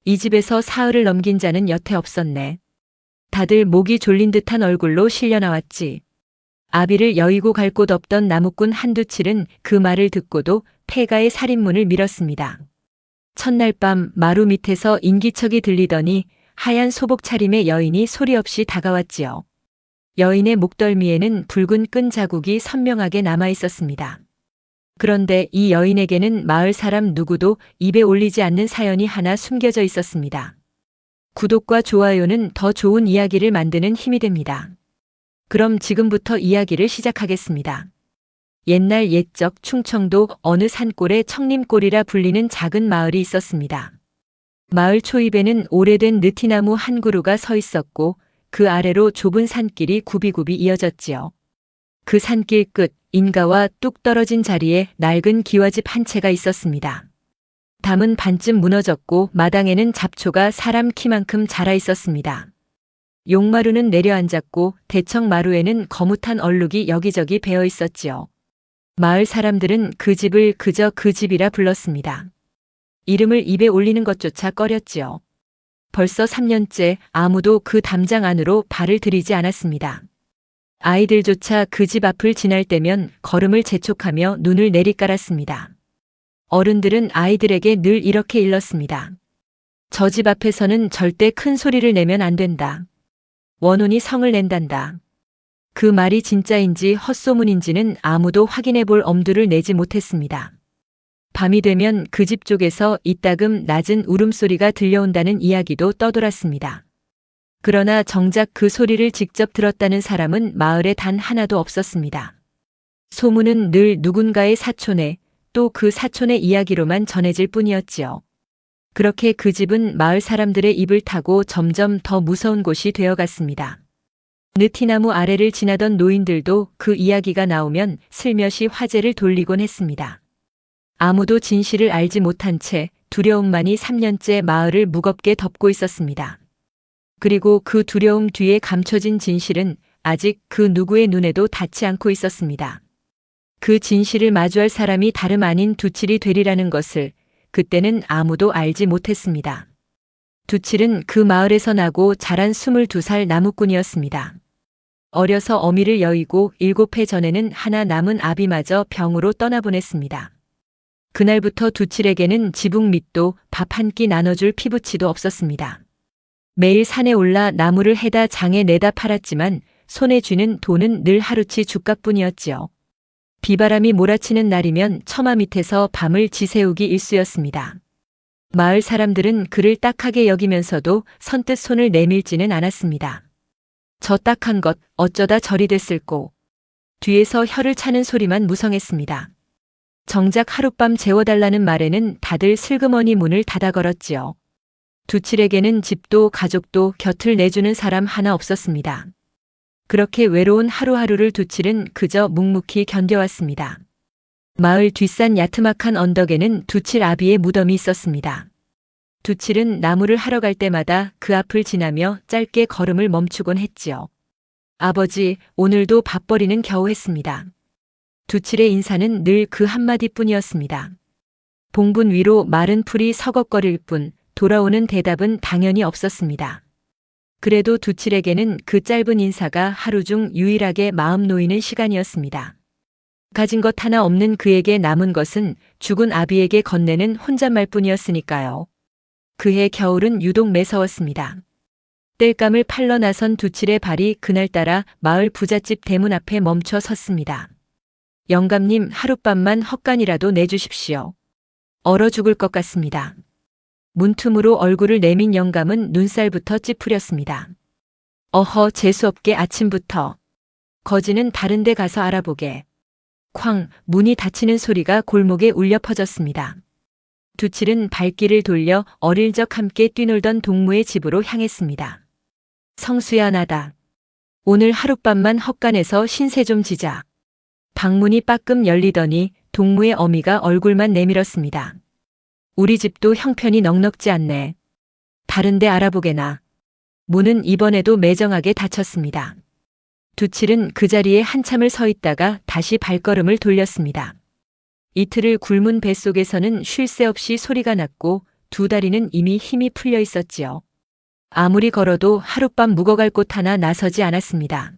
이 집에서 사흘을 넘긴 자는 여태 없었네. 다들 목이 졸린 듯한 얼굴로 실려 나왔지. 아비를 여의고 갈 곳 없던 나무꾼 한두칠은 그 말을 듣고도 폐가의 살인문을 밀었습니다. 첫날 밤 마루 밑에서 인기척이 들리더니 하얀 소복 차림의 여인이 소리 없이 다가왔지요. 여인의 목덜미에는 붉은 끈 자국이 선명하게 남아 있었습니다. 그런데 이 여인에게는 마을 사람 누구도 입에 올리지 않는 사연이 하나 숨겨져 있었습니다. 구독과 좋아요는 더 좋은 이야기를 만드는 힘이 됩니다. 그럼 지금부터 이야기를 시작하겠습니다. 옛날 옛적 충청도 어느 산골에 청림골이라 불리는 작은 마을이 있었습니다. 마을 초입에는 오래된 느티나무 한 그루가 서 있었고 그 아래로 좁은 산길이 굽이굽이 이어졌지요. 그 산길 끝 인가와 뚝 떨어진 자리에 낡은 기와집 한 채가 있었습니다. 담은 반쯤 무너졌고 마당에는 잡초가 사람 키만큼 자라 있었습니다. 용마루는 내려앉았고 대청 마루에는 거뭇한 얼룩이 여기저기 베어 있었지요. 마을 사람들은 그 집을 그저 그 집이라 불렀습니다. 이름을 입에 올리는 것조차 꺼렸지요. 벌써 3년째 아무도 그 담장 안으로 발을 들이지 않았습니다. 아이들조차 그 집 앞을 지날 때면 걸음을 재촉하며 눈을 내리깔았습니다. 어른들은 아이들에게 늘 이렇게 일렀습니다. 저 집 앞에서는 절대 큰 소리를 내면 안 된다. 원혼이 성을 낸단다. 그 말이 진짜인지 헛소문인지는 아무도 확인해 볼 엄두를 내지 못했습니다. 밤이 되면 그 집 쪽에서 이따금 낮은 울음소리가 들려온다는 이야기도 떠돌았습니다. 그러나 정작 그 소리를 직접 들었다는 사람은 마을에 단 하나도 없었습니다. 소문은 늘 누군가의 사촌의 또 그 사촌의 이야기로만 전해질 뿐이었지요. 그렇게 그 집은 마을 사람들의 입을 타고 점점 더 무서운 곳이 되어갔습니다. 느티나무 아래를 지나던 노인들도 그 이야기가 나오면 슬며시 화제를 돌리곤 했습니다. 아무도 진실을 알지 못한 채 두려움만이 3년째 마을을 무겁게 덮고 있었습니다. 그리고 그 두려움 뒤에 감춰진 진실은 아직 그 누구의 눈에도 닿지 않고 있었습니다. 그 진실을 마주할 사람이 다름 아닌 두칠이 되리라는 것을 그때는 아무도 알지 못했습니다. 두칠은 그 마을에서 나고 자란 22살 나무꾼이었습니다. 어려서 어미를 여의고 7해 전에는 하나 남은 아비마저 병으로 떠나보냈습니다. 그날부터 두칠에게는 지붕 밑도 밥 한 끼 나눠줄 피부치도 없었습니다. 매일 산에 올라 나무를 해다 장에 내다 팔았지만 손에 쥐는 돈은 늘 하루치 죗값뿐이었지요. 비바람이 몰아치는 날이면 처마 밑에서 밤을 지새우기 일쑤였습니다. 마을 사람들은 그를 딱하게 여기면서도 선뜻 손을 내밀지는 않았습니다. 저 딱한 것 어쩌다 저리 됐을꼬. 뒤에서 혀를 차는 소리만 무성했습니다. 정작 하룻밤 재워달라는 말에는 다들 슬그머니 문을 닫아 걸었지요. 두칠에게는 집도 가족도 곁을 내주는 사람 하나 없었습니다. 그렇게 외로운 하루하루를 두칠은 그저 묵묵히 견뎌왔습니다. 마을 뒷산 야트막한 언덕에는 두칠 아비의 무덤이 있었습니다. 두칠은 나무를 하러 갈 때마다 그 앞을 지나며 짧게 걸음을 멈추곤 했지요. 아버지, 오늘도 밥벌이는 겨우 했습니다. 두칠의 인사는 늘 그 한마디뿐이었습니다. 봉분 위로 마른 풀이 서걱거릴 뿐 돌아오는 대답은 당연히 없었습니다. 그래도 두칠에게는 그 짧은 인사가 하루 중 유일하게 마음 놓이는 시간이었습니다. 가진 것 하나 없는 그에게 남은 것은 죽은 아비에게 건네는 혼잣말뿐이었으니까요. 그해 겨울은 유독 매서웠습니다. 땔감을 팔러 나선 두칠의 발이 그날따라 마을 부잣집 대문 앞에 멈춰 섰습니다. 영감님, 하룻밤만 헛간이라도 내주십시오. 얼어 죽을 것 같습니다. 문틈으로 얼굴을 내민 영감은 눈살부터 찌푸렸습니다. 어허, 재수없게 아침부터. 거지는 다른 데 가서 알아보게. 쾅, 문이 닫히는 소리가 골목에 울려 퍼졌습니다. 두칠은 발길을 돌려 어릴 적 함께 뛰놀던 동무의 집으로 향했습니다. 성수야, 나다. 오늘 하룻밤만 헛간에서 신세 좀 지자. 방문이 빠끔 열리더니 동무의 어미가 얼굴만 내밀었습니다. 우리 집도 형편이 넉넉지 않네. 다른 데 알아보게나. 문은 이번에도 매정하게 닫혔습니다. 두칠은 그 자리에 한참을 서 있다가 다시 발걸음을 돌렸습니다. 이틀을 굶은 뱃속에서는 쉴 새 없이 소리가 났고 두 다리는 이미 힘이 풀려 있었지요. 아무리 걸어도 하룻밤 묵어갈 곳 하나 나서지 않았습니다.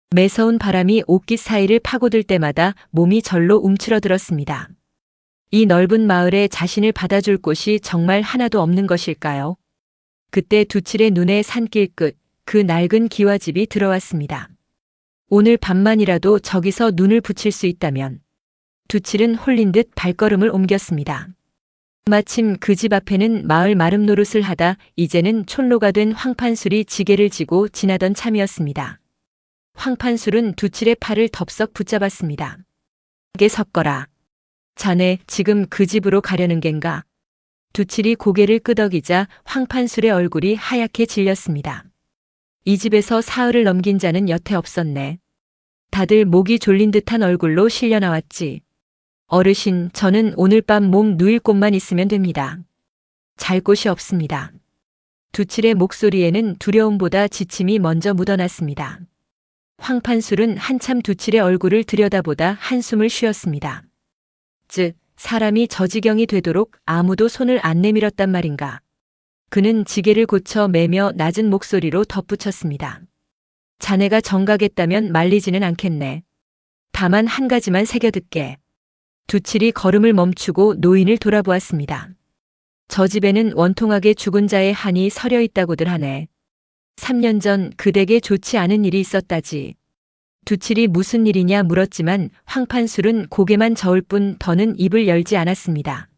매서운 바람이 옷깃 사이를 파고들 때마다 몸이 절로 움츠러들었습니다. 이 넓은 마을에 자신을 받아줄 곳이 정말 하나도 없는 것일까요? 그때 두칠의 눈에 산길 끝 그 낡은 기와집이 들어왔습니다. 오늘 밤만이라도 저기서 눈을 붙일 수 있다면. 두칠은 홀린 듯 발걸음을 옮겼습니다. 마침 그 집 앞에는 마을 마름 노릇을 하다 이제는 촌로가 된 황판술이 지게를 지고 지나던 참이었습니다. 황판술은 두칠의 팔을 덥석 붙잡았습니다. "게 섞어라. 자네 지금 그 집으로 가려는 겐가?" 두칠이 고개를 끄덕이자 황판술의 얼굴이 하얗게 질렸습니다. 이 집에서 사흘을 넘긴 자는 여태 없었네. 다들 목이 졸린 듯한 얼굴로 실려 나왔지. "어르신, 저는 오늘 밤 몸 누일 곳만 있으면 됩니다. 잘 곳이 없습니다." 두칠의 목소리에는 두려움보다 지침이 먼저 묻어났습니다. 황판술은 한참 두칠의 얼굴을 들여다보다 한숨을 쉬었습니다. 사람이 저 지경이 되도록 아무도 손을 안 내밀었단 말인가. 그는 지게를 고쳐 매며 낮은 목소리로 덧붙였습니다. "자네가 정가겠다면 말리지는 않겠네. 다만 한 가지만 새겨듣게." 두칠이 걸음을 멈추고 노인을 돌아보았습니다. "저 집에는 원통하게 죽은 자의 한이 서려 있다고들 하네. 3년 전 그대에게 좋지 않은 일이 있었다지." 두칠이 무슨 일이냐 물었지만 황판술은 고개만 저을 뿐 더는 입을 열지 않았습니다.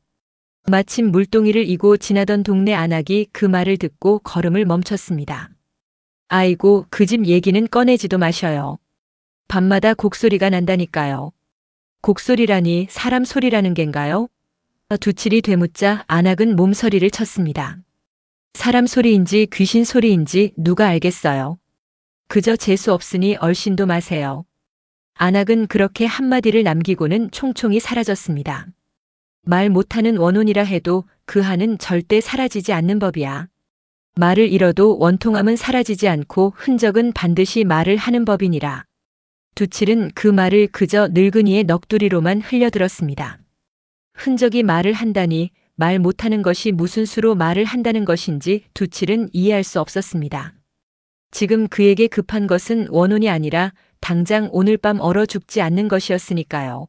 마침 물동이를 이고 지나던 동네 안악이 그 말을 듣고 걸음을 멈췄습니다. "아이고, 그 집 얘기는 꺼내지도 마셔요. 밤마다 곡소리가 난다니까요." "곡소리라니 사람 소리라는 겐가요?" 두칠이 되묻자 안악은 몸서리를 쳤습니다. "사람 소리인지 귀신 소리인지 누가 알겠어요. 그저 재수 없으니 얼씬도 마세요." 안악은 그렇게 한마디를 남기고는 총총히 사라졌습니다. 말 못하는 원혼이라 해도 그 한은 절대 사라지지 않는 법이야. 말을 잃어도 원통함은 사라지지 않고 흔적은 반드시 말을 하는 법이니라. 두칠은 그 말을 그저 늙은이의 넋두리로만 흘려들었습니다. 흔적이 말을 한다니 말 못하는 것이 무슨 수로 말을 한다는 것인지 두칠은 이해할 수 없었습니다. 지금 그에게 급한 것은 원혼이 아니라 당장 오늘 밤 얼어 죽지 않는 것이었으니까요.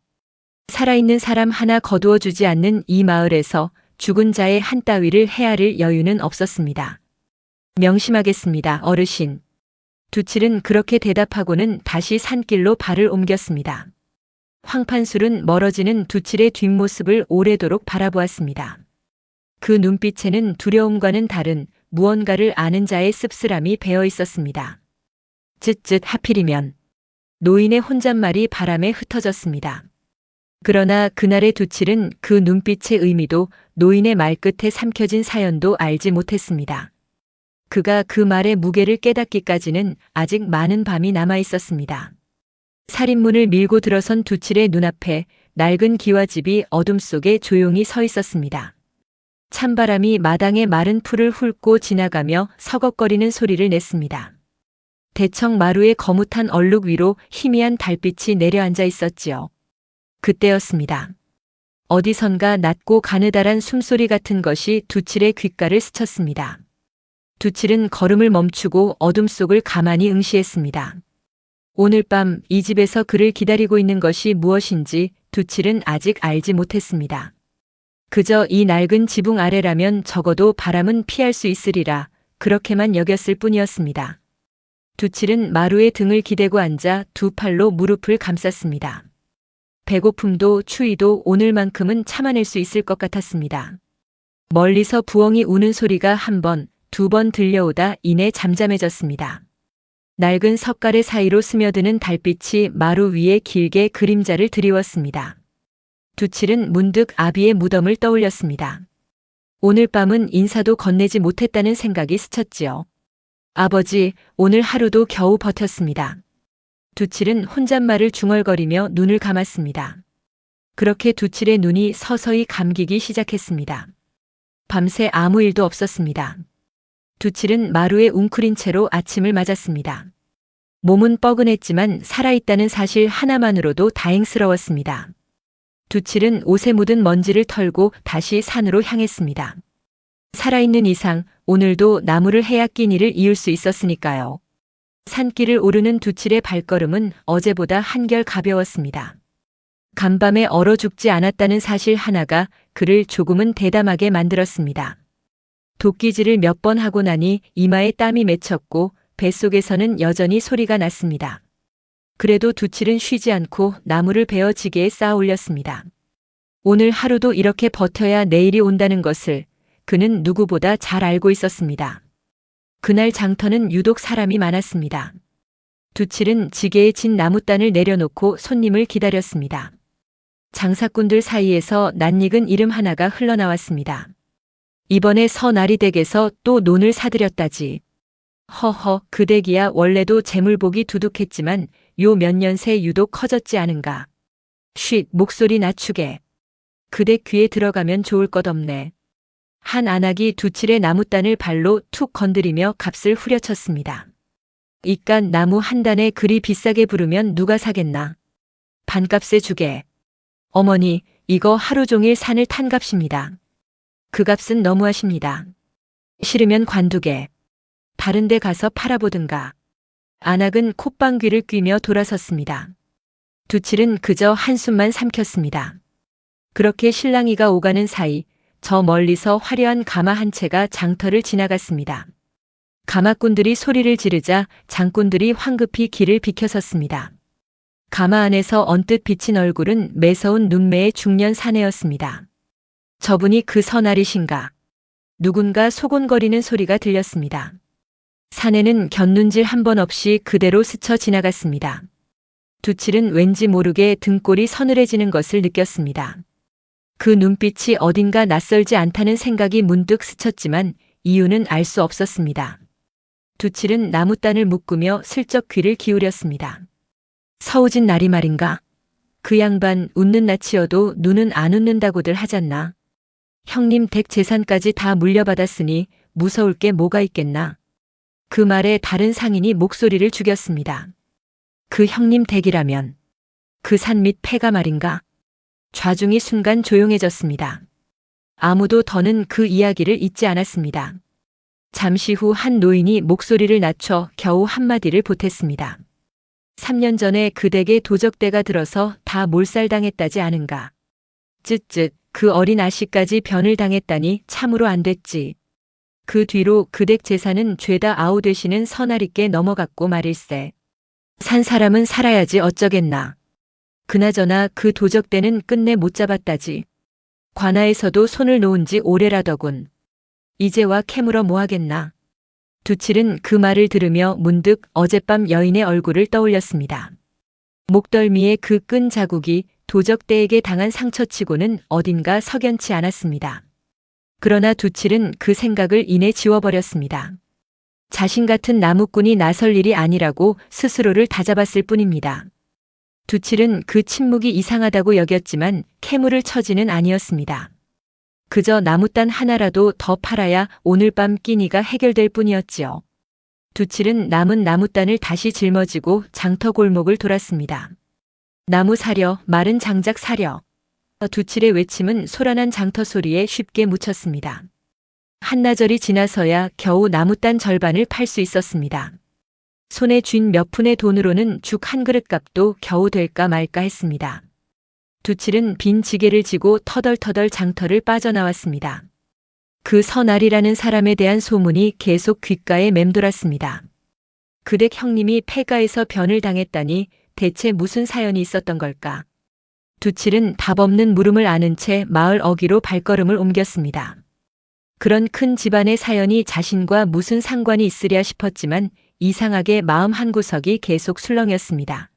살아있는 사람 하나 거두어 주지 않는 이 마을에서 죽은 자의 한 따위를 헤아릴 여유는 없었습니다. "명심하겠습니다, 어르신." 두칠은 그렇게 대답하고는 다시 산길로 발을 옮겼습니다. 황판술은 멀어지는 두칠의 뒷모습을 오래도록 바라보았습니다. 그 눈빛에는 두려움과는 다른 무언가를 아는 자의 씁쓸함이 배어 있었습니다. 하필이면. 노인의 혼잣말이 바람에 흩어졌습니다. 그러나 그날의 두칠은 그 눈빛의 의미도 노인의 말끝에 삼켜진 사연도 알지 못했습니다. 그가 그 말의 무게를 깨닫기까지는 아직 많은 밤이 남아 있었습니다. 살인문을 밀고 들어선 두칠의 눈앞에 낡은 기와집이 어둠 속에 조용히 서 있었습니다. 찬바람이 마당의 마른 풀을 훑고 지나가며 서걱거리는 소리를 냈습니다. 대청 마루의 거뭇한 얼룩 위로 희미한 달빛이 내려앉아 있었지요. 그때였습니다. 어디선가 낮고 가느다란 숨소리 같은 것이 두칠의 귓가를 스쳤습니다. 두칠은 걸음을 멈추고 어둠 속을 가만히 응시했습니다. 오늘 밤 이 집에서 그를 기다리고 있는 것이 무엇인지 두칠은 아직 알지 못했습니다. 그저 이 낡은 지붕 아래라면 적어도 바람은 피할 수 있으리라 그렇게만 여겼을 뿐이었습니다. 두칠은 마루에 등을 기대고 앉아 두 팔로 무릎을 감쌌습니다. 배고픔도 추위도 오늘만큼은 참아낼 수 있을 것 같았습니다. 멀리서 부엉이 우는 소리가 한 번, 두 번 들려오다 이내 잠잠해졌습니다. 낡은 석가래 사이로 스며드는 달빛이 마루 위에 길게 그림자를 드리웠습니다. 두칠은 문득 아비의 무덤을 떠올렸습니다. 오늘 밤은 인사도 건네지 못했다는 생각이 스쳤지요. "아버지, 오늘 하루도 겨우 버텼습니다." 두칠은 혼잣말을 중얼거리며 눈을 감았습니다. 그렇게 두칠의 눈이 서서히 감기기 시작했습니다. 밤새 아무 일도 없었습니다. 두칠은 마루에 웅크린 채로 아침을 맞았습니다. 몸은 뻐근했지만 살아있다는 사실 하나만으로도 다행스러웠습니다. 두칠은 옷에 묻은 먼지를 털고 다시 산으로 향했습니다. 살아있는 이상 오늘도 나무를 해야 끼니를 이을 수 있었으니까요. 산길을 오르는 두칠의 발걸음은 어제보다 한결 가벼웠습니다. 간밤에 얼어 죽지 않았다는 사실 하나가 그를 조금은 대담하게 만들었습니다. 도끼질을 몇 번 하고 나니 이마에 땀이 맺혔고 뱃속에서는 여전히 소리가 났습니다. 그래도 두칠은 쉬지 않고 나무를 베어 지게에 쌓아 올렸습니다. 오늘 하루도 이렇게 버텨야 내일이 온다는 것을 그는 누구보다 잘 알고 있었습니다. 그날 장터는 유독 사람이 많았습니다. 두칠은 지게에 진 나무단을 내려놓고 손님을 기다렸습니다. 장사꾼들 사이에서 낯익은 이름 하나가 흘러나왔습니다. 이번에 서나리 댁에서 또 논을 사들였다지. 허허, 그 댁이야 원래도 재물복이 두둑했지만 요 몇 년 새 유독 커졌지 않은가. 쉿, 목소리 낮추게. 그 댁 귀에 들어가면 좋을 것 없네. 한 안악이 두칠의 나무단을 발로 툭 건드리며 값을 후려쳤습니다. 이깟 나무 한 단에 그리 비싸게 부르면 누가 사겠나. 반값에 주게. 어머니, 이거 하루 종일 산을 탄 값입니다. 그 값은 너무하십니다. 싫으면 관두게. 다른 데 가서 팔아보든가. 안악은 콧방귀를 뀌며 돌아섰습니다. 두칠은 그저 한숨만 삼켰습니다. 그렇게 실랑이가 오가는 사이 저 멀리서 화려한 가마 한 채가 장터를 지나갔습니다. 가마꾼들이 소리를 지르자 장꾼들이 황급히 길을 비켜섰습니다. 가마 안에서 언뜻 비친 얼굴은 매서운 눈매의 중년 사내였습니다. 저분이 그 선아리신가? 누군가 소곤거리는 소리가 들렸습니다. 사내는 곁눈질 한 번 없이 그대로 스쳐 지나갔습니다. 두칠은 왠지 모르게 등골이 서늘해지는 것을 느꼈습니다. 그 눈빛이 어딘가 낯설지 않다는 생각이 문득 스쳤지만 이유는 알 수 없었습니다. 두칠은 나무단을 묶으며 슬쩍 귀를 기울였습니다. 서우진 날이 말인가? 그 양반 웃는 낯이어도 눈은 안 웃는다고들 하잖나. 형님 댁 재산까지 다 물려받았으니 무서울 게 뭐가 있겠나. 그 말에 다른 상인이 목소리를 죽였습니다. 그 형님 댁이라면 그 산 밑 폐가 말인가? 좌중이 순간 조용해졌습니다. 아무도 더는 그 이야기를 잊지 않았습니다. 잠시 후 한 노인이 목소리를 낮춰 겨우 한마디를 보탰습니다. 3년 전에 그 댁에 도적대가 들어서 다 몰살당했다지 않은가. 쯧쯧, 그 어린 아씨까지 변을 당했다니 참으로 안 됐지. 그 뒤로 그 댁 재산은 죄다 아우 되시는 선아리께 넘어갔고 말일세. 산 사람은 살아야지 어쩌겠나. 그나저나 그 도적대는 끝내 못 잡았다지. 관아에서도 손을 놓은 지 오래라더군. 이제와 캐물어 뭐하겠나. 두칠은 그 말을 들으며 문득 어젯밤 여인의 얼굴을 떠올렸습니다. 목덜미의 그 끈 자국이 도적대에게 당한 상처치고는 어딘가 석연치 않았습니다. 그러나 두칠은 그 생각을 이내 지워버렸습니다. 자신 같은 나무꾼이 나설 일이 아니라고 스스로를 다잡았을 뿐입니다. 두칠은 그 침묵이 이상하다고 여겼지만 캐물을 처지는 아니었습니다. 그저 나무단 하나라도 더 팔아야 오늘 밤 끼니가 해결될 뿐이었지요. 두칠은 남은 나무단을 다시 짊어지고 장터 골목을 돌았습니다. 나무 사려, 마른 장작 사려. 두칠의 외침은 소란한 장터 소리에 쉽게 묻혔습니다. 한나절이 지나서야 겨우 나무단 절반을 팔 수 있었습니다. 손에 쥔 몇 푼의 돈으로는 죽 한 그릇 값도 겨우 될까 말까 했습니다. 두칠은 빈 지게를 지고 터덜터덜 장터를 빠져나왔습니다. 그 선아리라는 사람에 대한 소문이 계속 귓가에 맴돌았습니다. 그 댁 형님이 폐가에서 변을 당했다니 대체 무슨 사연이 있었던 걸까? 두칠은 답 없는 물음을 아는 채 마을 어귀로 발걸음을 옮겼습니다. 그런 큰 집안의 사연이 자신과 무슨 상관이 있으랴 싶었지만 이상하게 마음 한구석이 계속 술렁였습니다.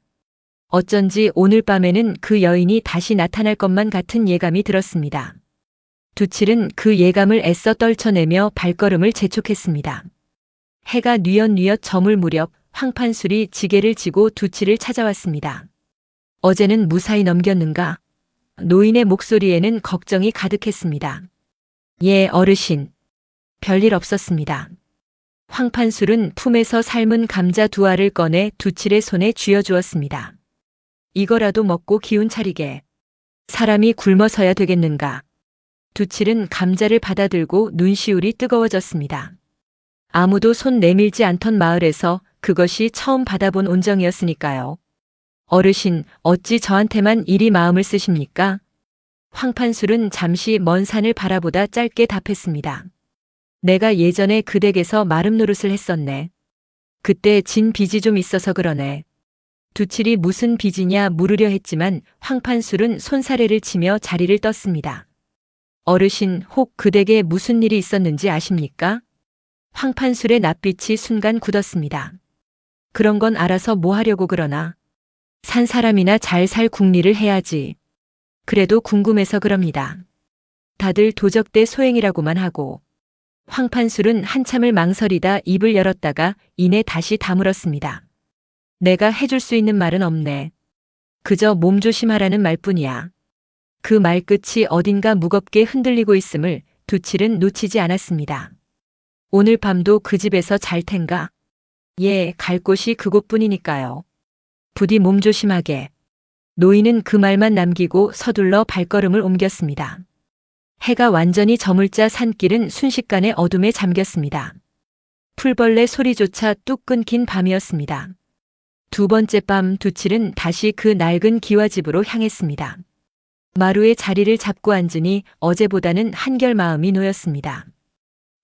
어쩐지 오늘 밤에는 그 여인이 다시 나타날 것만 같은 예감이 들었습니다. 두칠은 그 예감을 애써 떨쳐내며 발걸음을 재촉했습니다. 해가 뉘엿뉘엿 저물 무렵 황판술이 지게를 지고 두칠을 찾아왔습니다. 어제는 무사히 넘겼는가? 노인의 목소리에는 걱정이 가득했습니다. 예, 어르신. 별일 없었습니다. 황판술은 품에서 삶은 감자 2알을 꺼내 두칠의 손에 쥐어주었습니다. 이거라도 먹고 기운 차리게. 사람이 굶어서야 되겠는가. 두칠은 감자를 받아들고 눈시울이 뜨거워졌습니다. 아무도 손 내밀지 않던 마을에서 그것이 처음 받아본 온정이었으니까요. 어르신, 어찌 저한테만 이리 마음을 쓰십니까? 황판술은 잠시 먼 산을 바라보다 짧게 답했습니다. 내가 예전에 그 댁에서 마름 노릇을 했었네. 그때 진 빚이 좀 있어서 그러네. 두칠이 무슨 빚이냐 물으려 했지만 황판술은 손사래를 치며 자리를 떴습니다. 어르신, 혹 그 댁에 무슨 일이 있었는지 아십니까? 황판술의 낯빛이 순간 굳었습니다. 그런 건 알아서 뭐 하려고 그러나. 산 사람이나 잘 살 궁리를 해야지. 그래도 궁금해서 그럽니다. 다들 도적대 소행이라고만 하고. 황판술은 한참을 망설이다 입을 열었다가 이내 다시 다물었습니다. 내가 해줄 수 있는 말은 없네. 그저 몸조심하라는 말뿐이야. 그 말끝이 어딘가 무겁게 흔들리고 있음을 두칠은 놓치지 않았습니다. 오늘 밤도 그 집에서 잘 텐가? 예, 갈 곳이 그곳뿐이니까요. 부디 몸조심하게. 노인은 그 말만 남기고 서둘러 발걸음을 옮겼습니다. 해가 완전히 저물자 산길은 순식간에 어둠에 잠겼습니다. 풀벌레 소리조차 뚝 끊긴 밤이었습니다. 두 번째 밤 두칠은 다시 그 낡은 기와집으로 향했습니다. 마루에 자리를 잡고 앉으니 어제보다는 한결 마음이 놓였습니다.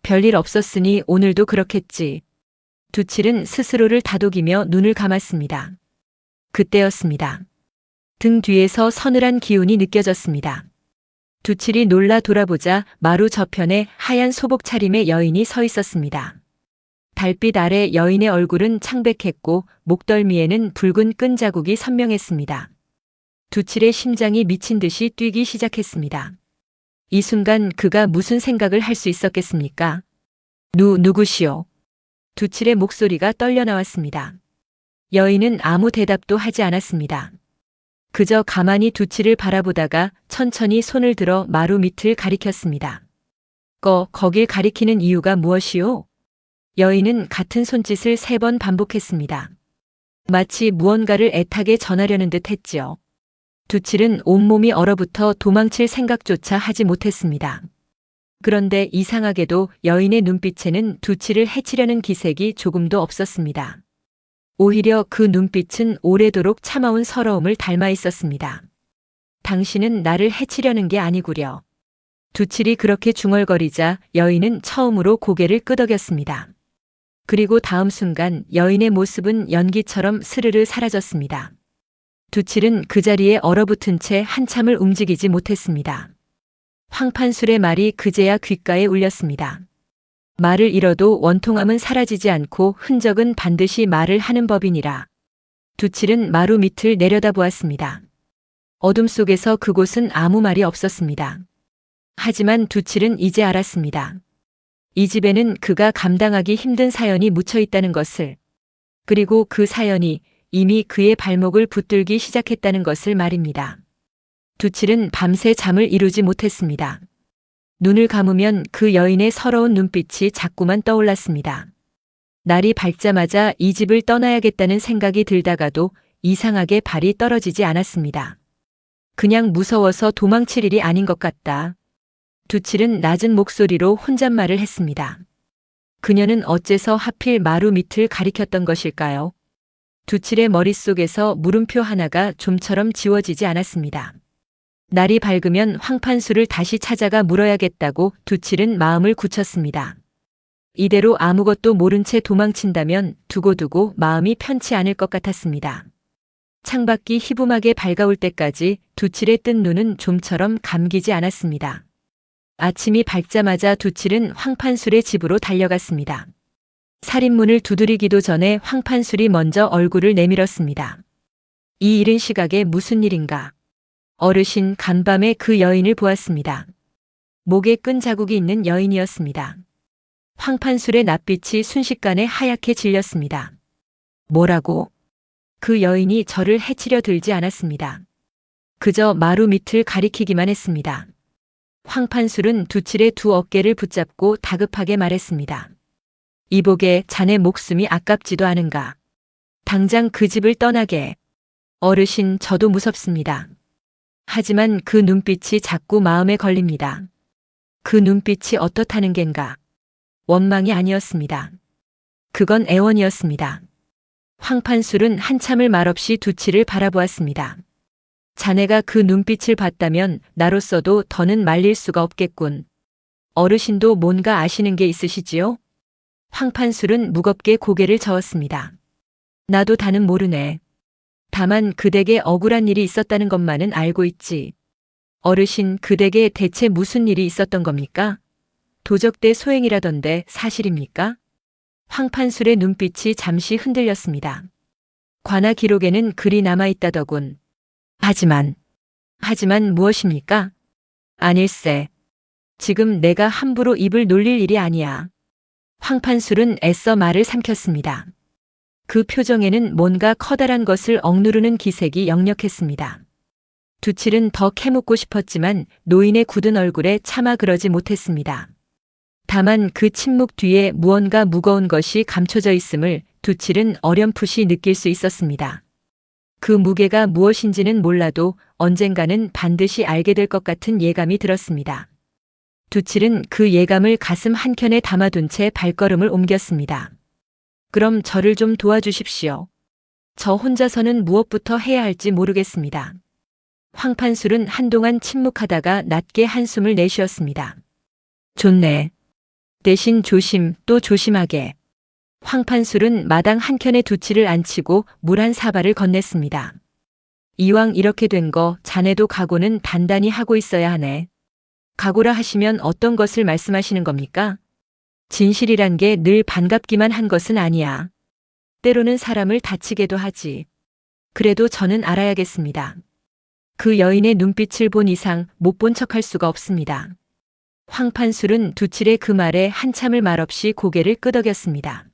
별일 없었으니 오늘도 그렇겠지. 두칠은 스스로를 다독이며 눈을 감았습니다. 그때였습니다. 등 뒤에서 서늘한 기운이 느껴졌습니다. 두칠이 놀라 돌아보자 마루 저편에 하얀 소복 차림의 여인이 서 있었습니다. 달빛 아래 여인의 얼굴은 창백했고 목덜미에는 붉은 끈 자국이 선명했습니다. 두칠의 심장이 미친 듯이 뛰기 시작했습니다. 이 순간 그가 무슨 생각을 할 수 있었겠습니까? 누구시오? 두칠의 목소리가 떨려 나왔습니다. 여인은 아무 대답도 하지 않았습니다. 그저 가만히 두칠을 바라보다가 천천히 손을 들어 마루 밑을 가리켰습니다. 거길 가리키는 이유가 무엇이오? 여인은 같은 손짓을 3번 반복했습니다. 마치 무언가를 애타게 전하려는 듯 했지요. 두칠은 온몸이 얼어붙어 도망칠 생각조차 하지 못했습니다. 그런데 이상하게도 여인의 눈빛에는 두칠을 해치려는 기색이 조금도 없었습니다. 오히려 그 눈빛은 오래도록 참아온 서러움을 닮아 있었습니다. 당신은 나를 해치려는 게 아니구려. 두칠이 그렇게 중얼거리자 여인은 처음으로 고개를 끄덕였습니다. 그리고 다음 순간 여인의 모습은 연기처럼 스르르 사라졌습니다. 두칠은 그 자리에 얼어붙은 채 한참을 움직이지 못했습니다. 황판술의 말이 그제야 귓가에 울렸습니다. 말을 잃어도 원통함은 사라지지 않고 흔적은 반드시 말을 하는 법이니라. 두칠은 마루 밑을 내려다보았습니다. 어둠 속에서 그곳은 아무 말이 없었습니다. 하지만 두칠은 이제 알았습니다. 이 집에는 그가 감당하기 힘든 사연이 묻혀 있다는 것을, 그리고 그 사연이 이미 그의 발목을 붙들기 시작했다는 것을 말입니다. 두칠은 밤새 잠을 이루지 못했습니다. 눈을 감으면 그 여인의 서러운 눈빛이 자꾸만 떠올랐습니다. 날이 밝자마자 이 집을 떠나야겠다는 생각이 들다가도 이상하게 발이 떨어지지 않았습니다. 그냥 무서워서 도망칠 일이 아닌 것 같다. 두칠은 낮은 목소리로 혼잣말을 했습니다. 그녀는 어째서 하필 마루 밑을 가리켰던 것일까요? 두칠의 머릿속에서 물음표 하나가 좀처럼 지워지지 않았습니다. 날이 밝으면 황판수를 다시 찾아가 물어야겠다고 두칠은 마음을 굳혔습니다. 이대로 아무것도 모른 채 도망친다면 두고두고 마음이 편치 않을 것 같았습니다. 창밖이 희붐하게 밝아올 때까지 두칠의 뜬 눈은 좀처럼 감기지 않았습니다. 아침이 밝자마자 두칠은 황판술의 집으로 달려갔습니다. 살인문을 두드리기도 전에 황판술이 먼저 얼굴을 내밀었습니다. 이 이른 시각에 무슨 일인가? 어르신, 간밤에 그 여인을 보았습니다. 목에 끈 자국이 있는 여인이었습니다. 황판술의 낯빛이 순식간에 하얗게 질렸습니다. 뭐라고? 그 여인이 저를 해치려 들지 않았습니다. 그저 마루 밑을 가리키기만 했습니다. 황판술은 두칠의 두 어깨를 붙잡고 다급하게 말했습니다. 이복에 자네 목숨이 아깝지도 않은가? 당장 그 집을 떠나게. 어르신, 저도 무섭습니다. 하지만 그 눈빛이 자꾸 마음에 걸립니다. 그 눈빛이 어떻다는 겐가. 원망이 아니었습니다. 그건 애원이었습니다. 황판술은 한참을 말없이 두치를 바라보았습니다. 자네가 그 눈빛을 봤다면 나로서도 더는 말릴 수가 없겠군. 어르신도 뭔가 아시는 게 있으시지요? 황판술은 무겁게 고개를 저었습니다. 나도 다는 모르네. 다만 그댁에 억울한 일이 있었다는 것만은 알고 있지. 어르신, 그댁에 대체 무슨 일이 있었던 겁니까? 도적대 소행이라던데 사실입니까? 황판술의 눈빛이 잠시 흔들렸습니다. 관아 기록에는 글이 남아있다더군. 하지만 무엇입니까? 아닐세. 지금 내가 함부로 입을 놀릴 일이 아니야. 황판술은 애써 말을 삼켰습니다. 그 표정에는 뭔가 커다란 것을 억누르는 기색이 역력했습니다. 두칠은 더 캐묻고 싶었지만 노인의 굳은 얼굴에 차마 그러지 못했습니다. 다만 그 침묵 뒤에 무언가 무거운 것이 감춰져 있음을 두칠은 어렴풋이 느낄 수 있었습니다. 그 무게가 무엇인지는 몰라도 언젠가는 반드시 알게 될 것 같은 예감이 들었습니다. 두칠은 그 예감을 가슴 한켠에 담아둔 채 발걸음을 옮겼습니다. 그럼 저를 좀 도와주십시오. 저 혼자서는 무엇부터 해야 할지 모르겠습니다. 황판술은 한동안 침묵하다가 낮게 한숨을 내쉬었습니다. 좋네. 대신 조심 또 조심하게. 황판술은 마당 한켠에 두치를 앉히고 물 한 사발을 건넸습니다. 이왕 이렇게 된 거 자네도 각오는 단단히 하고 있어야 하네. 각오라 하시면 어떤 것을 말씀하시는 겁니까? 진실이란 게 늘 반갑기만 한 것은 아니야. 때로는 사람을 다치게도 하지. 그래도 저는 알아야겠습니다. 그 여인의 눈빛을 본 이상 못 본 척할 수가 없습니다. 황판술은 두칠의 그 말에 한참을 말없이 고개를 끄덕였습니다.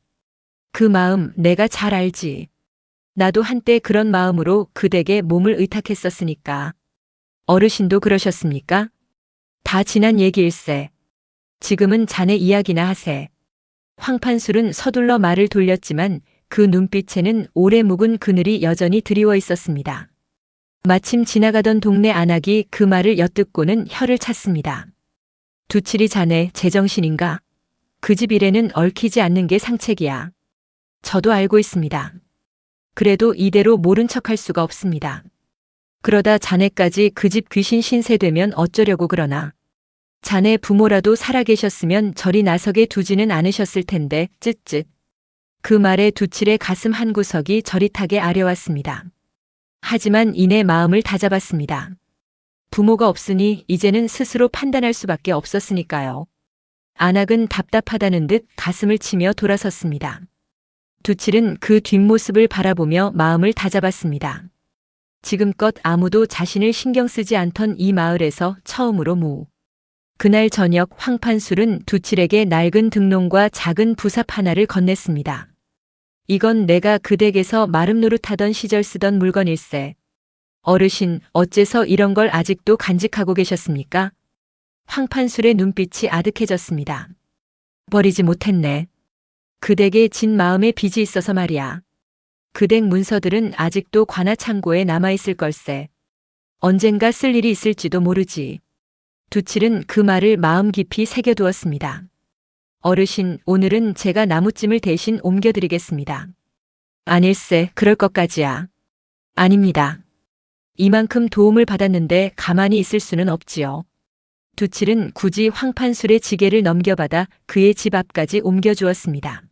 그 마음 내가 잘 알지. 나도 한때 그런 마음으로 그댁에 몸을 의탁했었으니까. 어르신도 그러셨습니까? 다 지난 얘기일세. 지금은 자네 이야기나 하세. 황판술은 서둘러 말을 돌렸지만 그 눈빛에는 오래 묵은 그늘이 여전히 드리워 있었습니다. 마침 지나가던 동네 안악이 그 말을 엿듣고는 혀를 찼습니다. 두칠이 자네 제정신인가? 그 집 일에는 얽히지 않는 게 상책이야. 저도 알고 있습니다. 그래도 이대로 모른 척할 수가 없습니다. 그러다 자네까지 그 집 귀신 신세 되면 어쩌려고 그러나. 자네 부모라도 살아계셨으면 저리 나서게 두지는 않으셨을 텐데, 쯧쯧. 그 말에 두칠의 가슴 한구석이 저릿하게 아려왔습니다. 하지만 이내 마음을 다잡았습니다. 부모가 없으니 이제는 스스로 판단할 수밖에 없었으니까요. 안악은 답답하다는 듯 가슴을 치며 돌아섰습니다. 두칠은 그 뒷모습을 바라보며 마음을 다잡았습니다. 지금껏 아무도 자신을 신경 쓰지 않던 이 마을에서 처음으로 그날 저녁 황판술은 두칠에게 낡은 등롱과 작은 부삽 하나를 건넸습니다. 이건 내가 그 댁에서 마름 노릇하던 시절 쓰던 물건일세. 어르신, 어째서 이런 걸 아직도 간직하고 계셨습니까? 황판술의 눈빛이 아득해졌습니다. 버리지 못했네. 그 댁에 진 마음에 빚이 있어서 말이야. 그 댁 문서들은 아직도 관아 창고에 남아있을 걸세. 언젠가 쓸 일이 있을지도 모르지. 두칠은 그 말을 마음 깊이 새겨두었습니다. 어르신, 오늘은 제가 나무찜을 대신 옮겨드리겠습니다. 아닐세, 그럴 것까지야. 아닙니다. 이만큼 도움을 받았는데 가만히 있을 수는 없지요. 두칠은 굳이 황판술의 지게를 넘겨받아 그의 집 앞까지 옮겨주었습니다.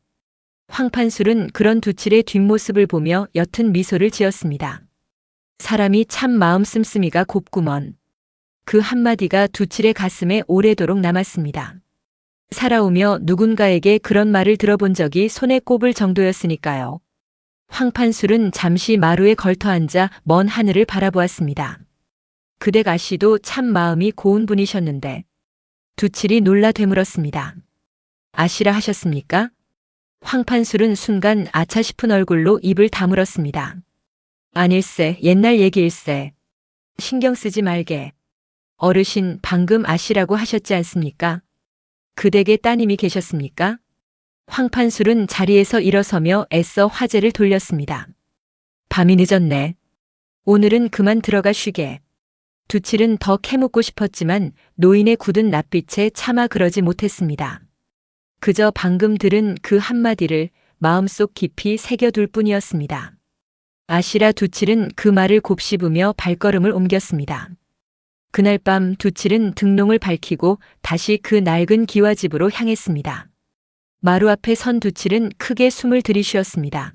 황판술은 그런 두칠의 뒷모습을 보며 옅은 미소를 지었습니다. 사람이 참 마음 씀씀이가 곱구먼. 그 한마디가 두칠의 가슴에 오래도록 남았습니다. 살아오며 누군가에게 그런 말을 들어본 적이 손에 꼽을 정도였으니까요. 황판술은 잠시 마루에 걸터앉아 먼 하늘을 바라보았습니다. 그댁 아씨도 참 마음이 고운 분이셨는데. 두칠이 놀라 되물었습니다. 아씨라 하셨습니까? 황판술은 순간 아차 싶은 얼굴로 입을 다물었습니다. 아닐세, 옛날 얘기일세. 신경 쓰지 말게. 어르신, 방금 아씨라고 하셨지 않습니까? 그댁에 따님이 계셨습니까? 황판술은 자리에서 일어서며 애써 화제를 돌렸습니다. 밤이 늦었네. 오늘은 그만 들어가 쉬게. 두칠은 더 캐묻고 싶었지만 노인의 굳은 낯빛에 차마 그러지 못했습니다. 그저 방금 들은 그 한마디를 마음속 깊이 새겨둘 뿐이었습니다. 아시라 두칠은 그 말을 곱씹으며 발걸음을 옮겼습니다. 그날 밤 두칠은 등롱을 밝히고 다시 그 낡은 기와집으로 향했습니다. 마루 앞에 선 두칠은 크게 숨을 들이쉬었습니다.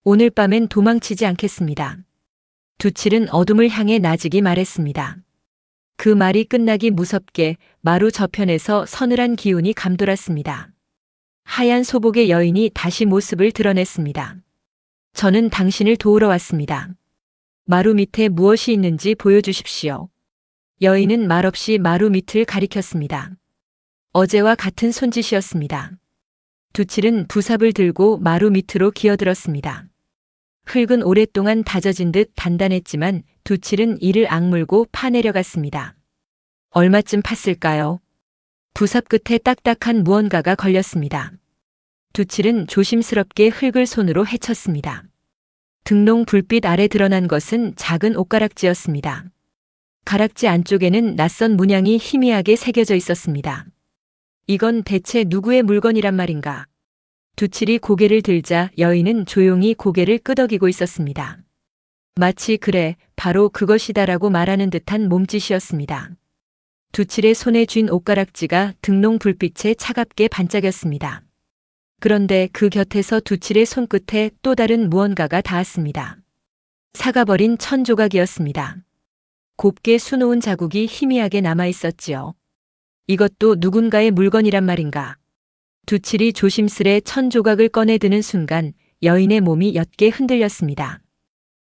오늘 밤엔 도망치지 않겠습니다. 두칠은 어둠을 향해 나직이 말했습니다. 그 말이 끝나기 무섭게 마루 저편에서 서늘한 기운이 감돌았습니다. 하얀 소복의 여인이 다시 모습을 드러냈습니다. 저는 당신을 도우러 왔습니다. 마루 밑에 무엇이 있는지 보여주십시오. 여인은 말없이 마루 밑을 가리켰습니다. 어제와 같은 손짓이었습니다. 두칠은 부삽을 들고 마루 밑으로 기어들었습니다. 흙은 오랫동안 다져진 듯 단단했지만 두칠은 이를 악물고 파내려갔습니다. 얼마쯤 팠을까요? 부삽 끝에 딱딱한 무언가가 걸렸습니다. 두칠은 조심스럽게 흙을 손으로 헤쳤습니다. 등롱 불빛 아래 드러난 것은 작은 옷가락지였습니다. 가락지 안쪽에는 낯선 문양이 희미하게 새겨져 있었습니다. 이건 대체 누구의 물건이란 말인가? 두칠이 고개를 들자 여인은 조용히 고개를 끄덕이고 있었습니다. 마치 그래, 바로 그것이다라고 말하는 듯한 몸짓이었습니다. 두칠의 손에 쥔 옷가락지가 등롱 불빛에 차갑게 반짝였습니다. 그런데 그 곁에서 두칠의 손끝에 또 다른 무언가가 닿았습니다. 사가버린 천 조각이었습니다. 곱게 수놓은 자국이 희미하게 남아 있었지요. 이것도 누군가의 물건이란 말인가? 두칠이 조심스레 천 조각을 꺼내 드는 순간 여인의 몸이 옅게 흔들렸습니다.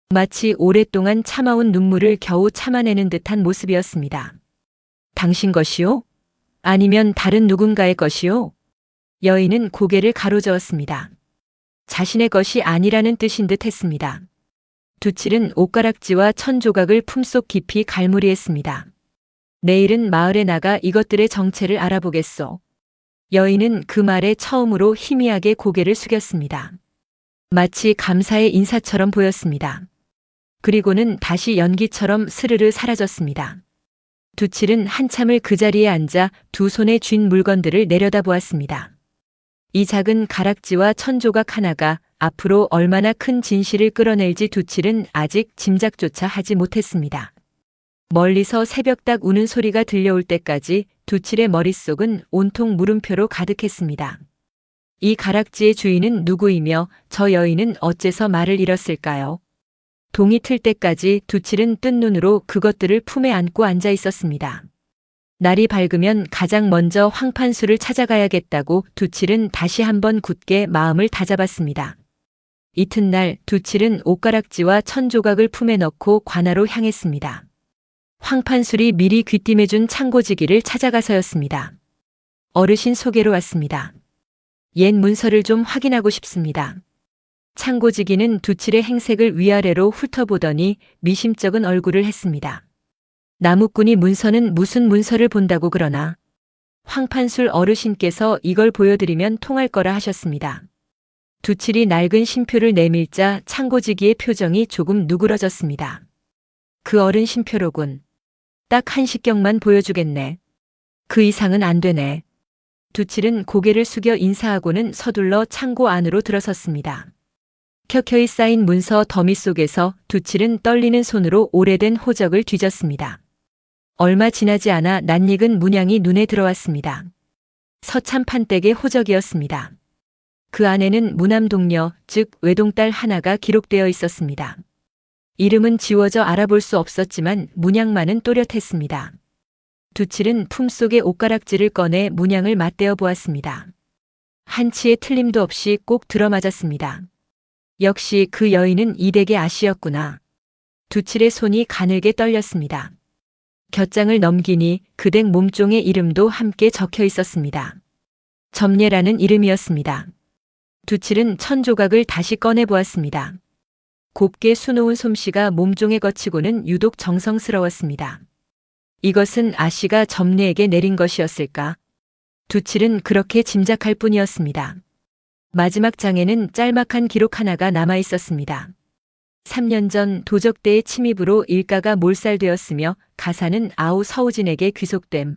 마치 오랫동안 참아온 눈물을 겨우 참아내는 듯한 모습이었습니다. 당신 것이요? 아니면 다른 누군가의 것이요? 여인은 고개를 가로저었습니다. 자신의 것이 아니라는 뜻인 듯 했습니다. 두칠은 옷가락지와 천 조각을 품속 깊이 갈무리했습니다. 내일은 마을에 나가 이것들의 정체를 알아보겠소. 여인은 그 말에 처음으로 희미하게 고개를 숙였습니다. 마치 감사의 인사처럼 보였습니다. 그리고는 다시 연기처럼 스르르 사라졌습니다. 두칠은 한참을 그 자리에 앉아 두 손에 쥔 물건들을 내려다보았습니다. 이 작은 가락지와 천 조각 하나가 앞으로 얼마나 큰 진실을 끌어낼지 두칠은 아직 짐작조차 하지 못했습니다. 멀리서 새벽닭 우는 소리가 들려올 때까지 두칠의 머릿속은 온통 물음표로 가득했습니다. 이 가락지의 주인은 누구이며 저 여인은 어째서 말을 잃었을까요? 동이 틀 때까지 두칠은 뜬 눈으로 그것들을 품에 안고 앉아 있었습니다. 날이 밝으면 가장 먼저 황판수를 찾아가야겠다고 두칠은 다시 한번 굳게 마음을 다잡았습니다. 이튿날 두칠은 옷가락지와 천 조각을 품에 넣고 관아로 향했습니다. 황판술이 미리 귀띔해준 창고지기를 찾아가서였습니다. 어르신 소개로 왔습니다. 옛 문서를 좀 확인하고 싶습니다. 창고지기는 두칠의 행색을 위아래로 훑어보더니 미심쩍은 얼굴을 했습니다. 나무꾼이 문서는 무슨 문서를 본다고 그러나? 황판술 어르신께서 이걸 보여드리면 통할 거라 하셨습니다. 두칠이 낡은 심표를 내밀자 창고지기의 표정이 조금 누그러졌습니다. 그 어른 심표로군. 딱 한 식경만 보여주겠네. 그 이상은 안 되네. 두칠은 고개를 숙여 인사하고는 서둘러 창고 안으로 들어섰습니다. 켜켜이 쌓인 문서 더미 속에서 두칠은 떨리는 손으로 오래된 호적을 뒤졌습니다. 얼마 지나지 않아 낯익은 문양이 눈에 들어왔습니다. 서참 판댁의 호적이었습니다. 그 안에는 무남동녀, 즉 외동딸 하나가 기록되어 있었습니다. 이름은 지워져 알아볼 수 없었지만 문양만은 또렷했습니다. 두칠은 품속의 옷가락지를 꺼내 문양을 맞대어 보았습니다. 한치의 틀림도 없이 꼭 들어맞았습니다. 역시 그 여인은 이댁의 아씨였구나. 두칠의 손이 가늘게 떨렸습니다. 곁장을 넘기니 그댁 몸종의 이름도 함께 적혀 있었습니다. 점례라는 이름이었습니다. 두칠은 천 조각을 다시 꺼내 보았습니다. 곱게 수놓은 솜씨가 몸종에 거치고는 유독 정성스러웠습니다. 이것은 아씨가 점례에게 내린 것이었을까? 두칠은 그렇게 짐작할 뿐이었습니다. 마지막 장에는 짤막한 기록 하나가 남아 있었습니다. 3년 전 도적대의 침입으로 일가가 몰살되었으며 가사는 아우 서우진에게 귀속됨.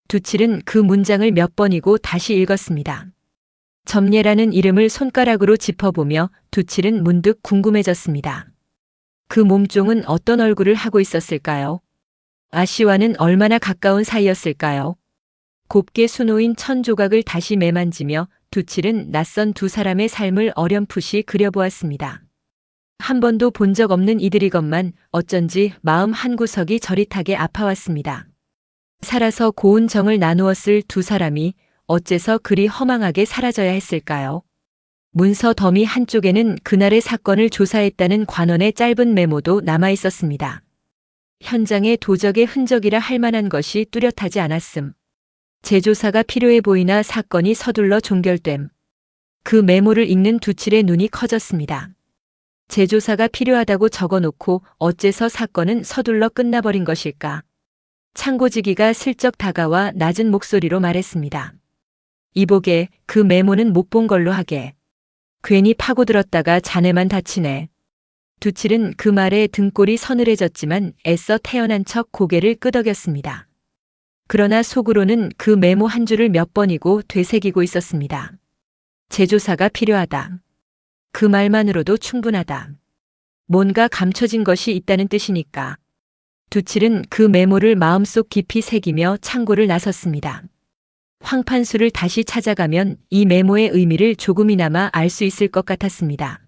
두칠은 그 문장을 몇 번이고 다시 읽었습니다. 점례라는 이름을 손가락으로 짚어보며 두칠은 문득 궁금해졌습니다. 그 몸종은 어떤 얼굴을 하고 있었을까요? 아씨와는 얼마나 가까운 사이였을까요? 곱게 수놓인 천 조각을 다시 매만지며 두칠은 낯선 두 사람의 삶을 어렴풋이 그려보았습니다. 한 번도 본 적 없는 이들이건만 어쩐지 마음 한구석이 저릿하게 아파왔습니다. 살아서 고운 정을 나누었을 두 사람이 어째서 그리 허망하게 사라져야 했을까요? 문서 더미 한쪽에는 그날의 사건을 조사했다는 관원의 짧은 메모도 남아 있었습니다. 현장에 도적의 흔적이라 할 만한 것이 뚜렷하지 않았음. 재조사가 필요해 보이나 사건이 서둘러 종결됨. 그 메모를 읽는 두칠의 눈이 커졌습니다. 재조사가 필요하다고 적어놓고 어째서 사건은 서둘러 끝나버린 것일까? 창고지기가 슬쩍 다가와 낮은 목소리로 말했습니다. 이보게, 그 메모는 못 본 걸로 하게. 괜히 파고들었다가 자네만 다치네. 두칠은 그 말에 등골이 서늘해졌지만 애써 태어난 척 고개를 끄덕였습니다. 그러나 속으로는 그 메모 한 줄을 몇 번이고 되새기고 있었습니다. 재조사가 필요하다. 그 말만으로도 충분하다. 뭔가 감춰진 것이 있다는 뜻이니까. 두칠은 그 메모를 마음속 깊이 새기며 창고를 나섰습니다. 황판수를 다시 찾아가면 이 메모의 의미를 조금이나마 알 수 있을 것 같았습니다.